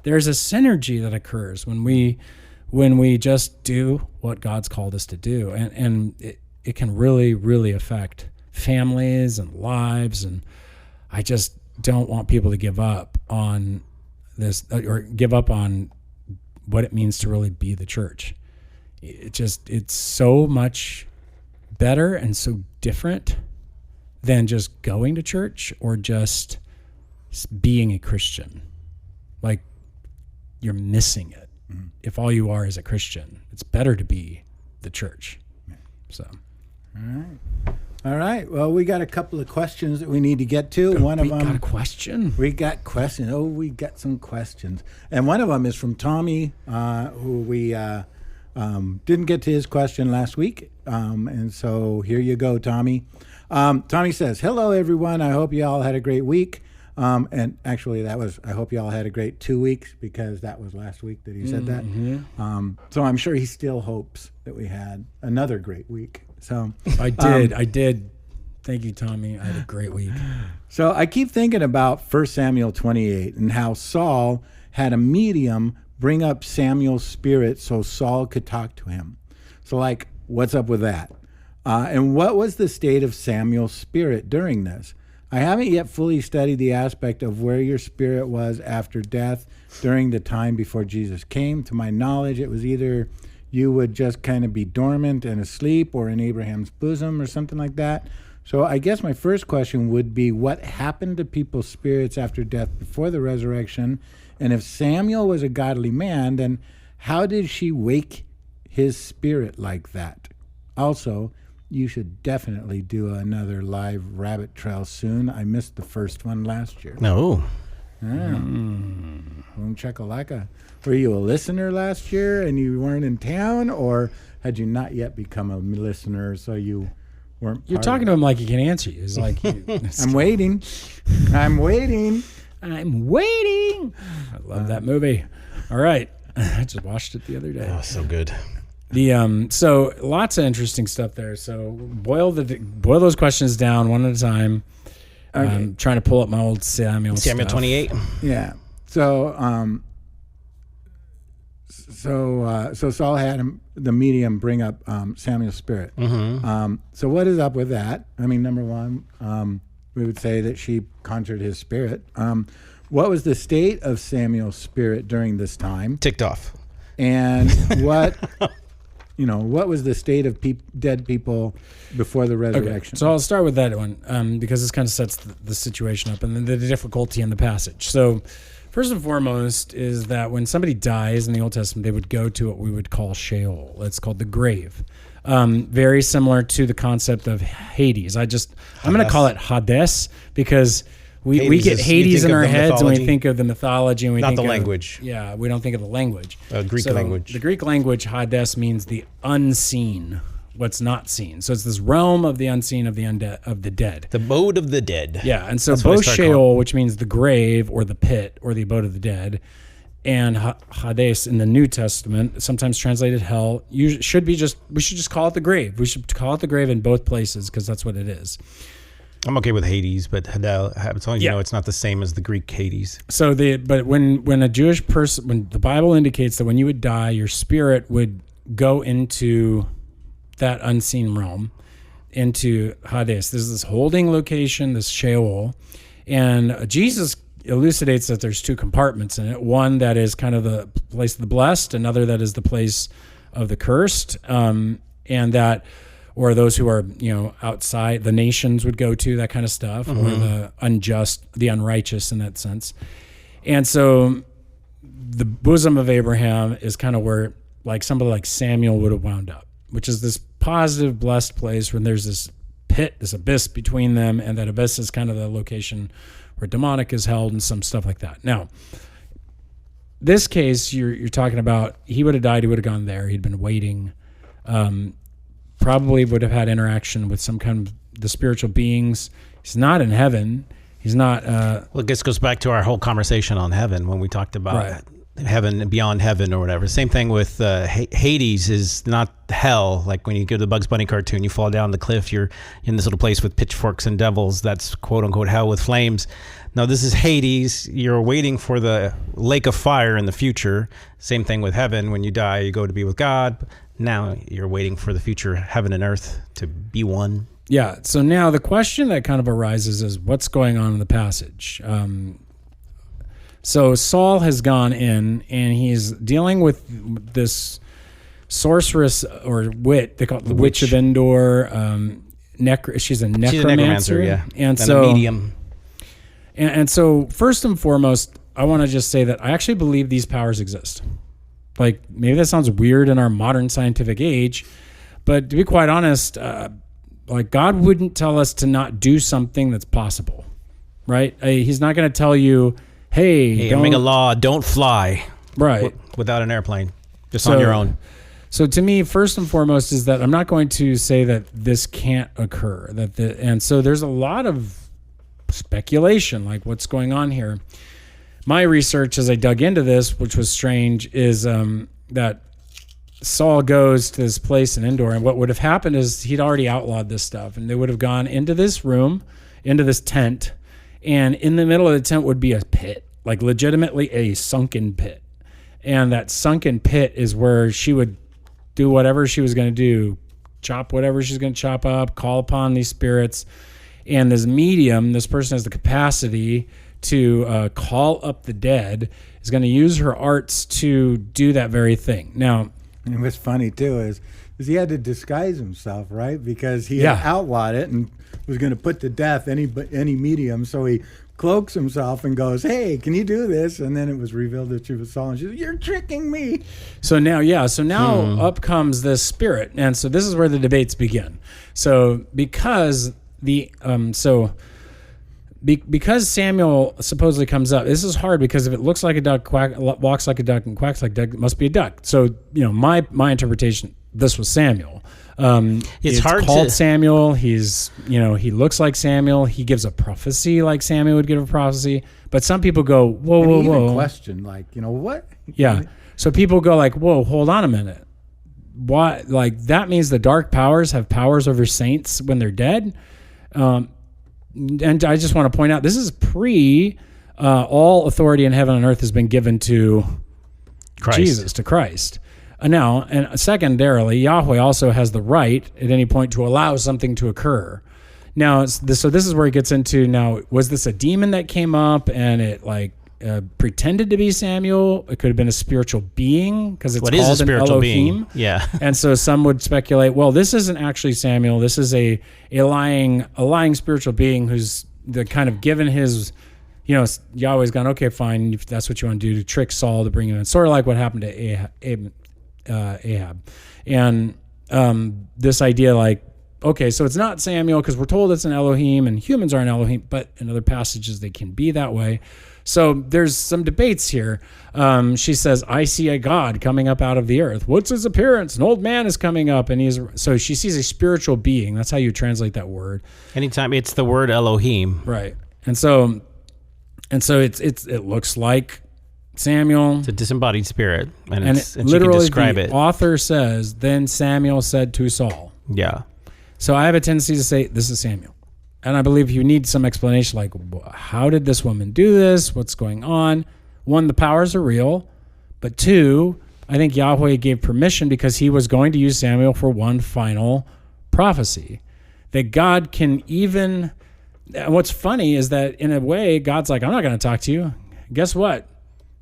there's a synergy that occurs when we just do what God's called us to do, and it can really, really affect families and lives. And I just don't want people to give up on this or give up on what it means to really be the church. It's so much better and so different than just going to church or just being a Christian. You're missing it. Mm-hmm. If all you are is a Christian, it's better to be the church. So, all right. Well, we got a couple of questions that we need to get to. We got a question. We got questions. We got some questions, and one of them is from Tommy, who Didn't get to his question last week, and so here you go, Tommy. Tommy says, "Hello, everyone. I hope you all had a great week." And actually, I hope you all had a great 2 weeks, because that was last week that he said that. So I'm sure he still hopes that we had another great week. So I did. Thank you, Tommy. I had a great week. So I keep thinking about 1 Samuel 28 and how Saul had a medium bring up Samuel's spirit so Saul could talk to him. So, like, what's up with that? And what was the state of Samuel's spirit during this? I haven't yet fully studied the aspect of where your spirit was after death during the time before Jesus came. To my knowledge, it was either you would just kind of be dormant and asleep, or in Abraham's bosom or something like that. So I guess my first question would be, what happened to people's spirits after death before the resurrection? And if Samuel was a godly man, then how did she wake his spirit like that? Also, you should definitely do another live rabbit trail soon. I missed the first one last year. No. Boom chakalaka. Were you a listener last year and you weren't in town, or had you not yet become a listener, so you weren't? You're talking to him like he can answer you. It's like I'm waiting. I'm waiting. I'm waiting. I love that movie. All right, I just watched it the other day. Oh, so good. So lots of interesting stuff there. So boil those questions down one at a time. Okay. Trying to pull up my old Samuel stuff. 28. Yeah. So Saul had the medium bring up Samuel's spirit. So what is up with that? I mean, number one, we would say that she conjured his spirit. What was the state of Samuel's spirit during this time? Ticked off. And what was the state of dead people before the resurrection? Okay. So I'll start with that one because this kind of sets the situation up and then the difficulty in the passage. So first and foremost is that when somebody dies in the Old Testament, they would go to what we would call Sheol. It's called the grave. Very similar to the concept of Hades. I'm going to call it Hades because we get Hades in our heads and we think of the mythology and we think of the language. Yeah, we don't think of the language. Greek language. The Greek language, Hades, means the unseen, what's not seen. So it's this realm of the unseen, of the undead, of the dead. The abode of the dead. Yeah, and so both Sheol, which means the grave or the pit or the abode of the dead, and Hades in the New Testament, sometimes translated hell, we should just call it the grave. We should call it the grave in both places because that's what it is. I'm okay with Hades, but as long as you know it's not the same as the Greek Hades. So but when a Jewish person, when the Bible indicates that when you would die, your spirit would go into that unseen realm, into Hades. There's this holding location, this Sheol, and Jesus elucidates that there's two compartments in it. One that is kind of the place of the blessed, another that is the place of the cursed, and that, or those who are, outside, the nations would go to, that kind of stuff, or the unjust, the unrighteous in that sense. And so the bosom of Abraham is kind of where, like, somebody like Samuel would have wound up, which is this positive, blessed place when there's this pit, this abyss between them, and that abyss is kind of the location where demonic is held and some stuff like that. Now, this case, you're talking about, he would have died, he would have gone there, he'd been waiting, probably would have had interaction with some kind of the spiritual beings. He's not in heaven. He's not. Well, this goes back to our whole conversation on heaven when we talked about heaven and beyond heaven or whatever. Same thing with Hades is not hell. Like when you go to the Bugs Bunny cartoon, you fall down the cliff, you're in this little place with pitchforks and devils. That's quote unquote hell with flames. Now this is Hades. You're waiting for the lake of fire in the future. Same thing with heaven. When you die, you go to be with God. Now you're waiting for the future heaven and earth to be one. Yeah. So now the question that kind of arises is what's going on in the passage? So Saul has gone in and he's dealing with this sorceress or wit. They call it the Witch of Endor. She's a necromancer. She's a necromancer, yeah. And so, a medium. And so first and foremost, I want to just say that I actually believe these powers exist. Like, maybe that sounds weird in our modern scientific age, but to be quite honest, like, God wouldn't tell us to not do something that's possible, right? He's not going to tell you, hey, don't make a law, don't fly right without an airplane, just on your own. So to me, first and foremost, is that I'm not going to say that this can't occur. And so there's a lot of speculation, like what's going on here. My research, as I dug into this, which was strange, is that Saul goes to this place in Endor, and what would have happened is he'd already outlawed this stuff, and they would have gone into this room, into this tent, and in the middle of the tent would be a pit, like legitimately a sunken pit. And that sunken pit is where she would do whatever she was going to do, chop whatever she's going to chop up, call upon these spirits. And this medium, this person has the capacity to call up the dead, is going to use her arts to do that very thing. Now, and what's funny too is he had to disguise himself, right? Because he had outlawed it and was going to put to death any medium. So he cloaks himself and goes, "Hey, can you do this?" And then it was revealed that she was Saul, and she's like, "You're tricking me." So now up comes this spirit, and so this is where the debates begin. So because because Samuel supposedly comes up, this is hard because if it looks like a duck, walks like a duck, and quacks like a duck, it must be a duck. So my interpretation, this was Samuel. It's hard called to... Samuel. He's he looks like Samuel. He gives a prophecy like Samuel would give a prophecy. But some people go, whoa. Question what? Yeah. So people go like, whoa, hold on a minute. Why? Like that means the dark powers have powers over saints when they're dead. And I just want to point out, this is all authority in heaven and earth has been given to Christ. Jesus, to Christ. Now, and secondarily, Yahweh also has the right at any point to allow something to occur. Now, so this is where it gets into, now, was this a demon that came up and it pretended to be Samuel? It could have been a spiritual being because it's called an Elohim. Being? Yeah. And so some would speculate, well, this isn't actually Samuel. This is a lying spiritual being who's the kind of given his, Yahweh's gone, okay, fine, if that's what you want to do, to trick Saul to bring him in. Sort of like what happened to Ahab. And this idea okay, so it's not Samuel because we're told it's an Elohim and humans are an Elohim, but in other passages they can be that way. So there's some debates here. She says, I see a God coming up out of the earth. What's his appearance? An old man is coming up. So she sees a spiritual being. That's how you translate that word. Anytime it's the word Elohim. Right. And so it looks like Samuel. It's a disembodied spirit. And literally she can describe the author says, then Samuel said to Saul. Yeah. So I have a tendency to say, this is Samuel. And I believe you need some explanation, like, how did this woman do this? What's going on? One, the powers are real. But two, I think Yahweh gave permission because he was going to use Samuel for one final prophecy. That God can even... And what's funny is that, in a way, God's like, I'm not going to talk to you. Guess what?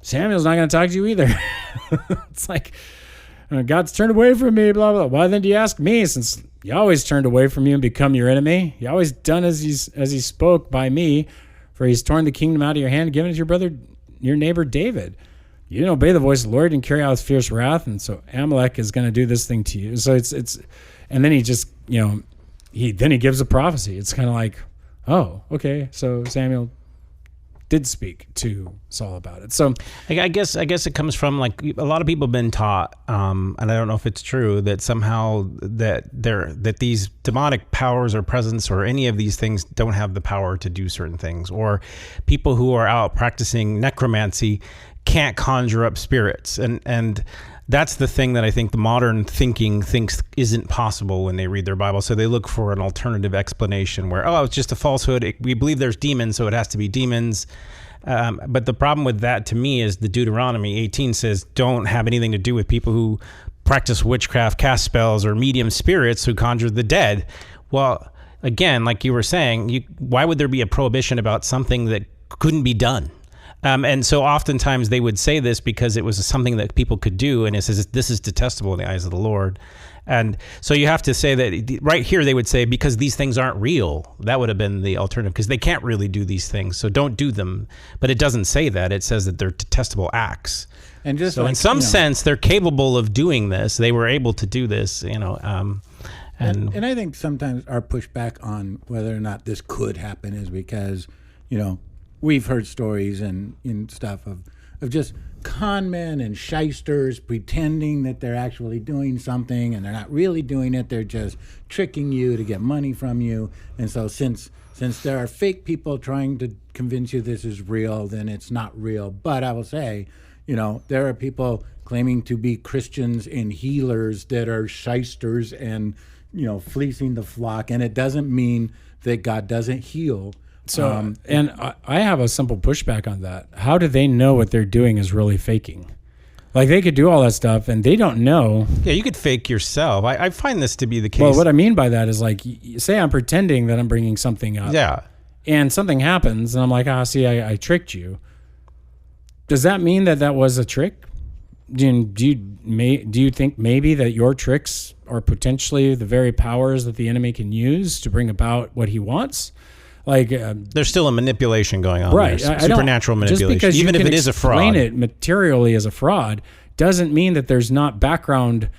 Samuel's not going to talk to you either. It's like, God's turned away from me, blah, blah. Why then do you ask me, since... Yahweh's turned away from you and become your enemy? Yahweh's done as he spoke by me, for he's torn the kingdom out of your hand and given it to your brother, your neighbor David. You didn't obey the voice of the Lord and carry out his fierce wrath, and so Amalek is going to do this thing to you. So it's and then he just, he gives a prophecy. It's kind of like, oh, okay, so Samuel did speak to Saul about it. So I guess it comes from, like, a lot of people have been taught, and I don't know if it's true, that somehow that these demonic powers or presence or any of these things don't have the power to do certain things, or people who are out practicing necromancy can't conjure up spirits, and that's the thing that I think the modern thinking thinks isn't possible when they read their Bible. So they look for an alternative explanation where, it's just a falsehood. We believe there's demons, so it has to be demons. But the problem with that, to me, is the Deuteronomy 18 says, don't have anything to do with people who practice witchcraft, cast spells, or medium spirits who conjure the dead. Well, again, like you were saying, why would there be a prohibition about something that couldn't be done? And so oftentimes they would say this because it was something that people could do, and it says this is detestable in the eyes of the Lord. And so you have to say that right here they would say, because these things aren't real. That would have been the alternative, because they can't really do these things, so don't do them. But it doesn't say that. It says that they're detestable acts. And just so in some sense, they're capable of doing this. They were able to do this, And I think sometimes our pushback on whether or not this could happen is because, we've heard stories and stuff of just con men and shysters pretending that they're actually doing something and they're not really doing it. They're just tricking you to get money from you. And so since there are fake people trying to convince you this is real, then it's not real. But I will say, there are people claiming to be Christians and healers that are shysters and, fleecing the flock. And it doesn't mean that God doesn't heal. So, and I have a simple pushback on that. How do they know what they're doing is really faking? Like, they could do all that stuff and they don't know. Yeah, you could fake yourself. I find this to be the case. Well, what I mean by that is, like, say I'm pretending that I'm bringing something up. Yeah. And something happens and I'm like, see, I tricked you. Does that mean that was a trick? Do you think maybe that your tricks are potentially the very powers that the enemy can use to bring about what he wants? Like, there's still a manipulation going on, right? Supernatural manipulation, just because even if it is a fraud. Explain it materially as a fraud doesn't mean that there's not background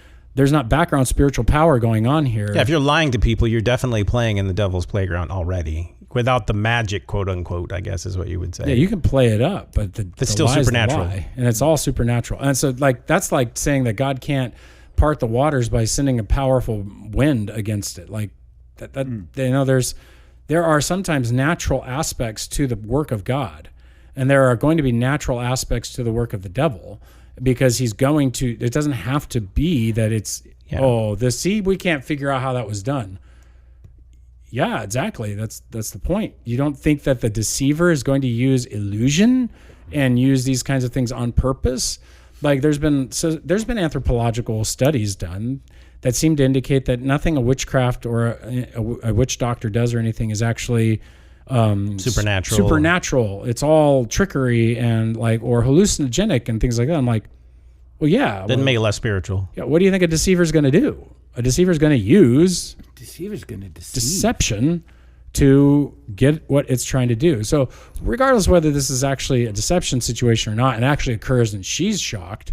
spiritual power going on here. Yeah, if you're lying to people, you're definitely playing in the devil's playground already, without the magic, quote unquote, I guess is what you would say. Yeah, you can play it up, but it's still supernatural, and it's all supernatural. And so, like, that's like saying that God can't part the waters by sending a powerful wind against it. Like that. There are sometimes natural aspects to the work of God, and there are going to be natural aspects to the work of the devil, because he's going to. It doesn't have to be that it's we can't figure out how that was done. Yeah, exactly. That's the point. You don't think that the deceiver is going to use illusion and use these kinds of things on purpose? Like, there's been anthropological studies done that seem to indicate that nothing a witchcraft or a witch doctor does or anything is actually supernatural. It's all trickery and or hallucinogenic and things like that. I'm like, well, yeah. Doesn't make it less spiritual. Yeah. What do you think a deceiver is going to do? A deceiver is going to use deception to get what it's trying to do. So regardless of whether this is actually a deception situation or not, and actually occurs and she's shocked,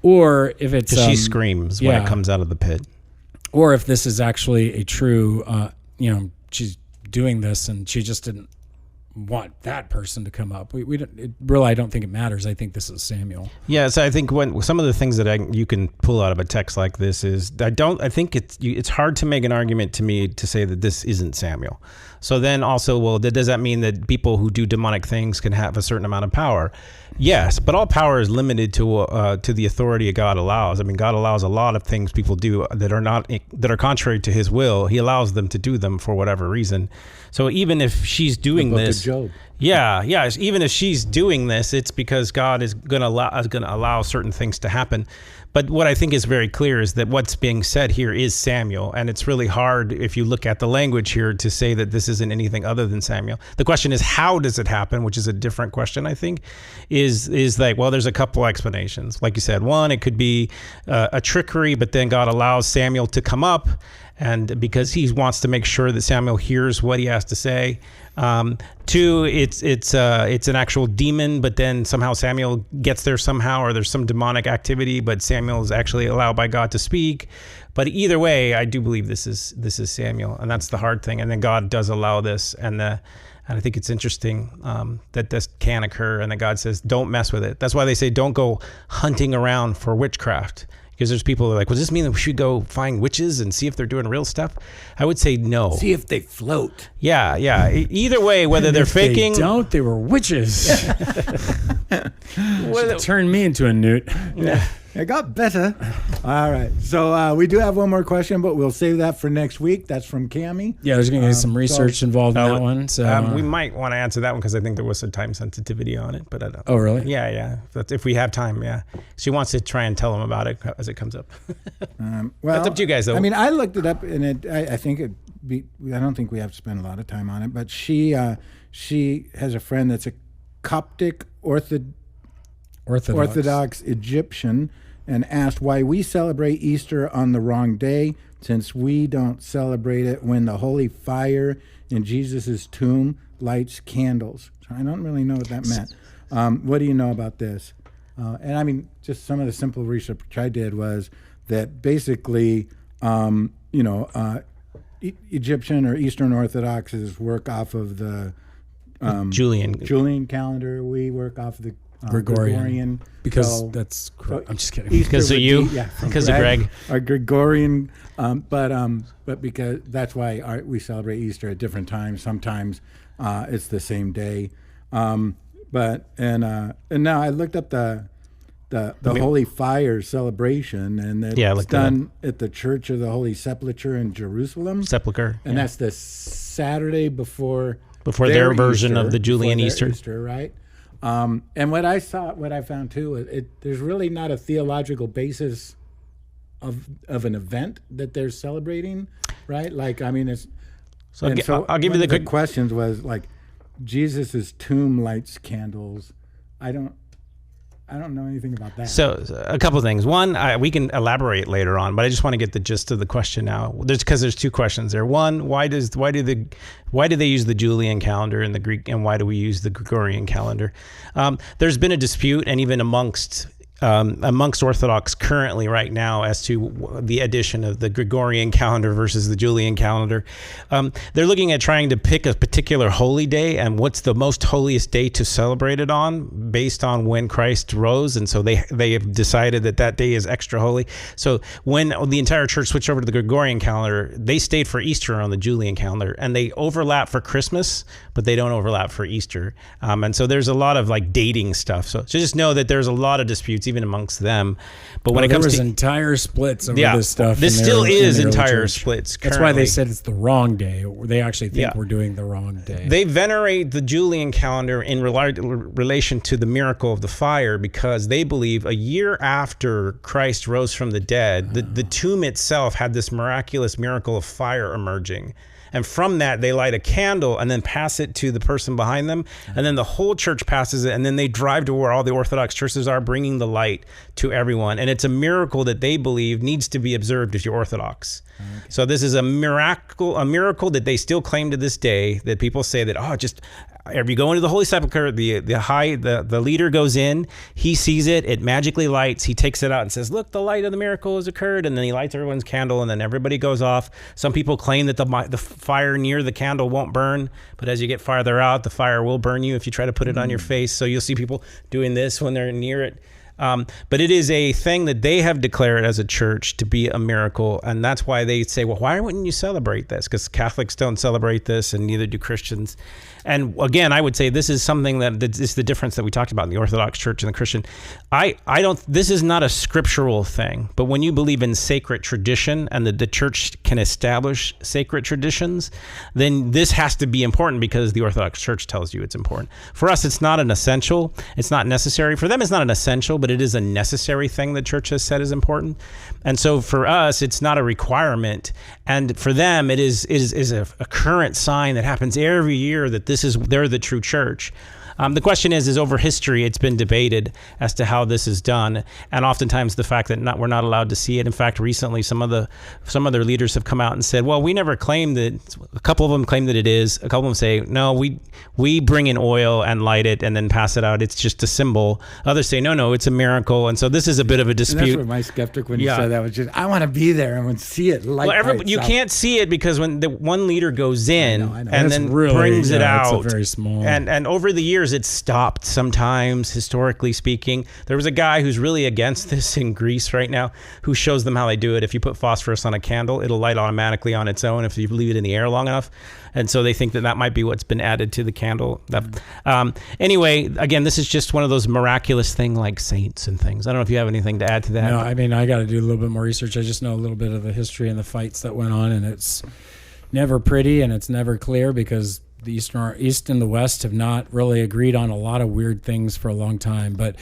or if it's... Because she screams when it comes out of the pit. Or if this is actually a true, she's doing this and she just didn't want that person to come up. I don't think it matters. I think this is Samuel. Yeah, so I think when some of the things that you can pull out of a text like this is, I think it's hard to make an argument to me to say that this isn't Samuel. So then also, does that mean that people who do demonic things can have a certain amount of power? Yes, but all power is limited to the authority God allows. I mean, God allows a lot of things people do that are contrary to His will. He allows them to do them for whatever reason. So even if she's doing this, Job. Yeah. Even if she's doing this, it's because God is going to allow certain things to happen. But what I think is very clear is that what's being said here is Samuel, and it's really hard if you look at the language here to say that this isn't anything other than Samuel. The question is, how does it happen, which is a different question, I think, is like, well, there's a couple explanations. Like you said, one, it could be a trickery, but then God allows Samuel to come up, and because he wants to make sure that Samuel hears what he has to say. Two, it's an actual demon, but then somehow Samuel gets there somehow, or there's some demonic activity, but Samuel is actually allowed by God to speak. But either way, I do believe this is Samuel, and that's the hard thing. And then God does allow this, and I think it's interesting that this can occur, and that God says, don't mess with it. That's why they say don't go hunting around for witchcraft. Because there's people who are like, well, does this mean that we should go find witches and see if they're doing real stuff? I would say no. See if they float. Yeah. Either way, whether they're faking. They don't, they were witches. Turned me into a newt. Yeah. It got better. All right. So we do have one more question, but we'll save that for next week. That's from Cammie. Yeah, there's going to be some research involved in that one. So we might want to answer that one because I think there was some time sensitivity on it. But I don't. Oh, really? Yeah. If we have time, yeah. She wants to try and tell them about it as it comes up. Well, that's up to you guys, though. I mean, I looked it up, and I think I don't think we have to spend a lot of time on it. But she has a friend that's a Coptic Orthodox Egyptian, and asked why we celebrate Easter on the wrong day, since we don't celebrate it when the holy fire in Jesus' tomb lights candles. So I don't really know what that meant. What do you know about this? And I mean, just some of the simple research I did was that basically, Egyptian or Eastern Orthodoxes work off of the Julian calendar. We work off of the Gregorian. Because So- that's so I'm just kidding. Easter Because of would you? be- from Because of Greg? Our Gregorian, but because that's why we celebrate Easter at different times. Sometimes it's the same day, and now I looked up the Holy Fire celebration, and it's Yeah, I looked it up. done at the Church of the Holy Sepulchre in Jerusalem, Sepulchre. and that's the Saturday before Their version of the Julian before their Easter. right? And what I found too, there's really not a theological basis of an event that they're celebrating, right? Like, I mean, it's. So and I'll give you one the of quick. questions was like, Jesus's tomb lights candles. I don't know anything about that. So a couple of things. One, we can elaborate later on, but I just want to get the gist of the question now. There's two questions there. One, why do they use the Julian calendar in the Greek, and why do we use the Gregorian calendar? There's been a dispute, and even amongst Orthodox currently right now as to the addition of the Gregorian calendar versus the Julian calendar. They're looking at trying to pick a particular holy day and what's the most holiest day to celebrate it on based on when Christ rose. And so they have decided that day is extra holy. So when the entire church switched over to the Gregorian calendar, they stayed for Easter on the Julian calendar, and they overlap for Christmas, but they don't overlap for Easter. And so there's a lot of like dating stuff. So just know that there's a lot of disputes even amongst them. But when it comes to entire splits over Yeah, this stuff. this in still their- is in their early entire church. splits That's why they currently. said it's the wrong day. They actually think Yeah. we're doing the wrong day. They venerate the Julian calendar in relation to the miracle of the fire, because they believe a year after Christ rose from the dead, the tomb itself had this miraculous miracle of fire emerging. And from that, they light a candle and then pass it to the person behind them. And then the whole church passes it. And then they drive to where all the Orthodox churches are, bringing the light to everyone. And it's a miracle that they believe needs to be observed if you're Orthodox. Okay. So this is a miracle that they still claim to this day, that people say that, if you go into the Holy Sepulchre, the leader goes in, he sees it magically lights, he takes it out and says, look, the light of the miracle has occurred, and then he lights everyone's candle, and then everybody goes off. Some people claim that the fire near the candle won't burn, but as you get farther out, the fire will burn you if you try to put it on your face. So you'll see people doing this when they're near it. But it is a thing that they have declared as a church to be a miracle. And that's why they say, well, why wouldn't you celebrate this? Because Catholics don't celebrate this, and neither do Christians. And again, I would say this is something that is the difference that we talked about in the Orthodox Church and the Christian. This is not a scriptural thing, but when you believe in sacred tradition and the church can establish sacred traditions, then this has to be important because the Orthodox Church tells you it's important. For us, it's not an essential. It's not necessary. For them, it's not an essential, but it is a necessary thing the church has said is important. And so for us, it's not a requirement. And for them, it is a current sign that happens every year that they're the true church. The question is over history, it's been debated as to how this is done, and oftentimes the fact that we're not allowed to see it. In fact, recently some other leaders have come out and said, well, we never claimed that. A couple of them claim that it is. A couple of them say, no, we bring in oil and light it and then pass it out. It's just a symbol. Others say, no, it's a miracle. And so this is a bit of a dispute. And that's what my skeptic when you said that was just, I want to be there and see it light. Well, you can't see it because when the one leader goes in I know. and then brings it out, it's a very small. And over the years, it's stopped sometimes, historically speaking. There was a guy who's really against this in Greece right now who shows them how they do it. If you put phosphorus on a candle, it'll light automatically on its own if you leave it in the air long enough. And so they think that might be what's been added to the candle. Anyway, again, this is just one of those miraculous things like saints and things. I don't know if you have anything to add to that. No, I mean, I got to do a little bit more research. I just know a little bit of the history and the fights that went on, and it's never pretty and it's never clear because the East and the West have not really agreed on a lot of weird things for a long time. But,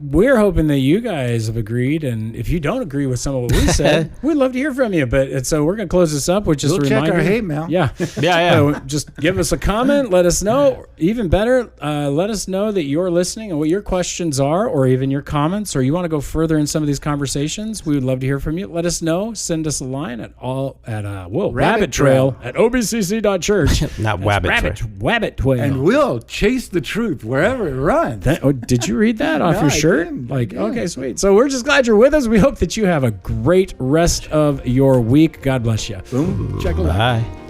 we're hoping that you guys have agreed, and if you don't agree with some of what we said, we'd love to hear from you. But so we're going to close this up with just a reminder. Check our hate mail. Yeah. Yeah. Just give us a comment. Let us know. Even better, let us know that you're listening and what your questions are, or even your comments, or you want to go further in some of these conversations. We would love to hear from you. Let us know. Send us a line at Rabbit Trail at obcc.church. Not Wabbit. Wabbit Trail. And we'll chase the truth wherever it runs. Did you read that off your shirt? Okay, sweet. So we're just glad you're with us. We hope that you have a great rest of your week. God bless you. Boom. Check it out. Bye.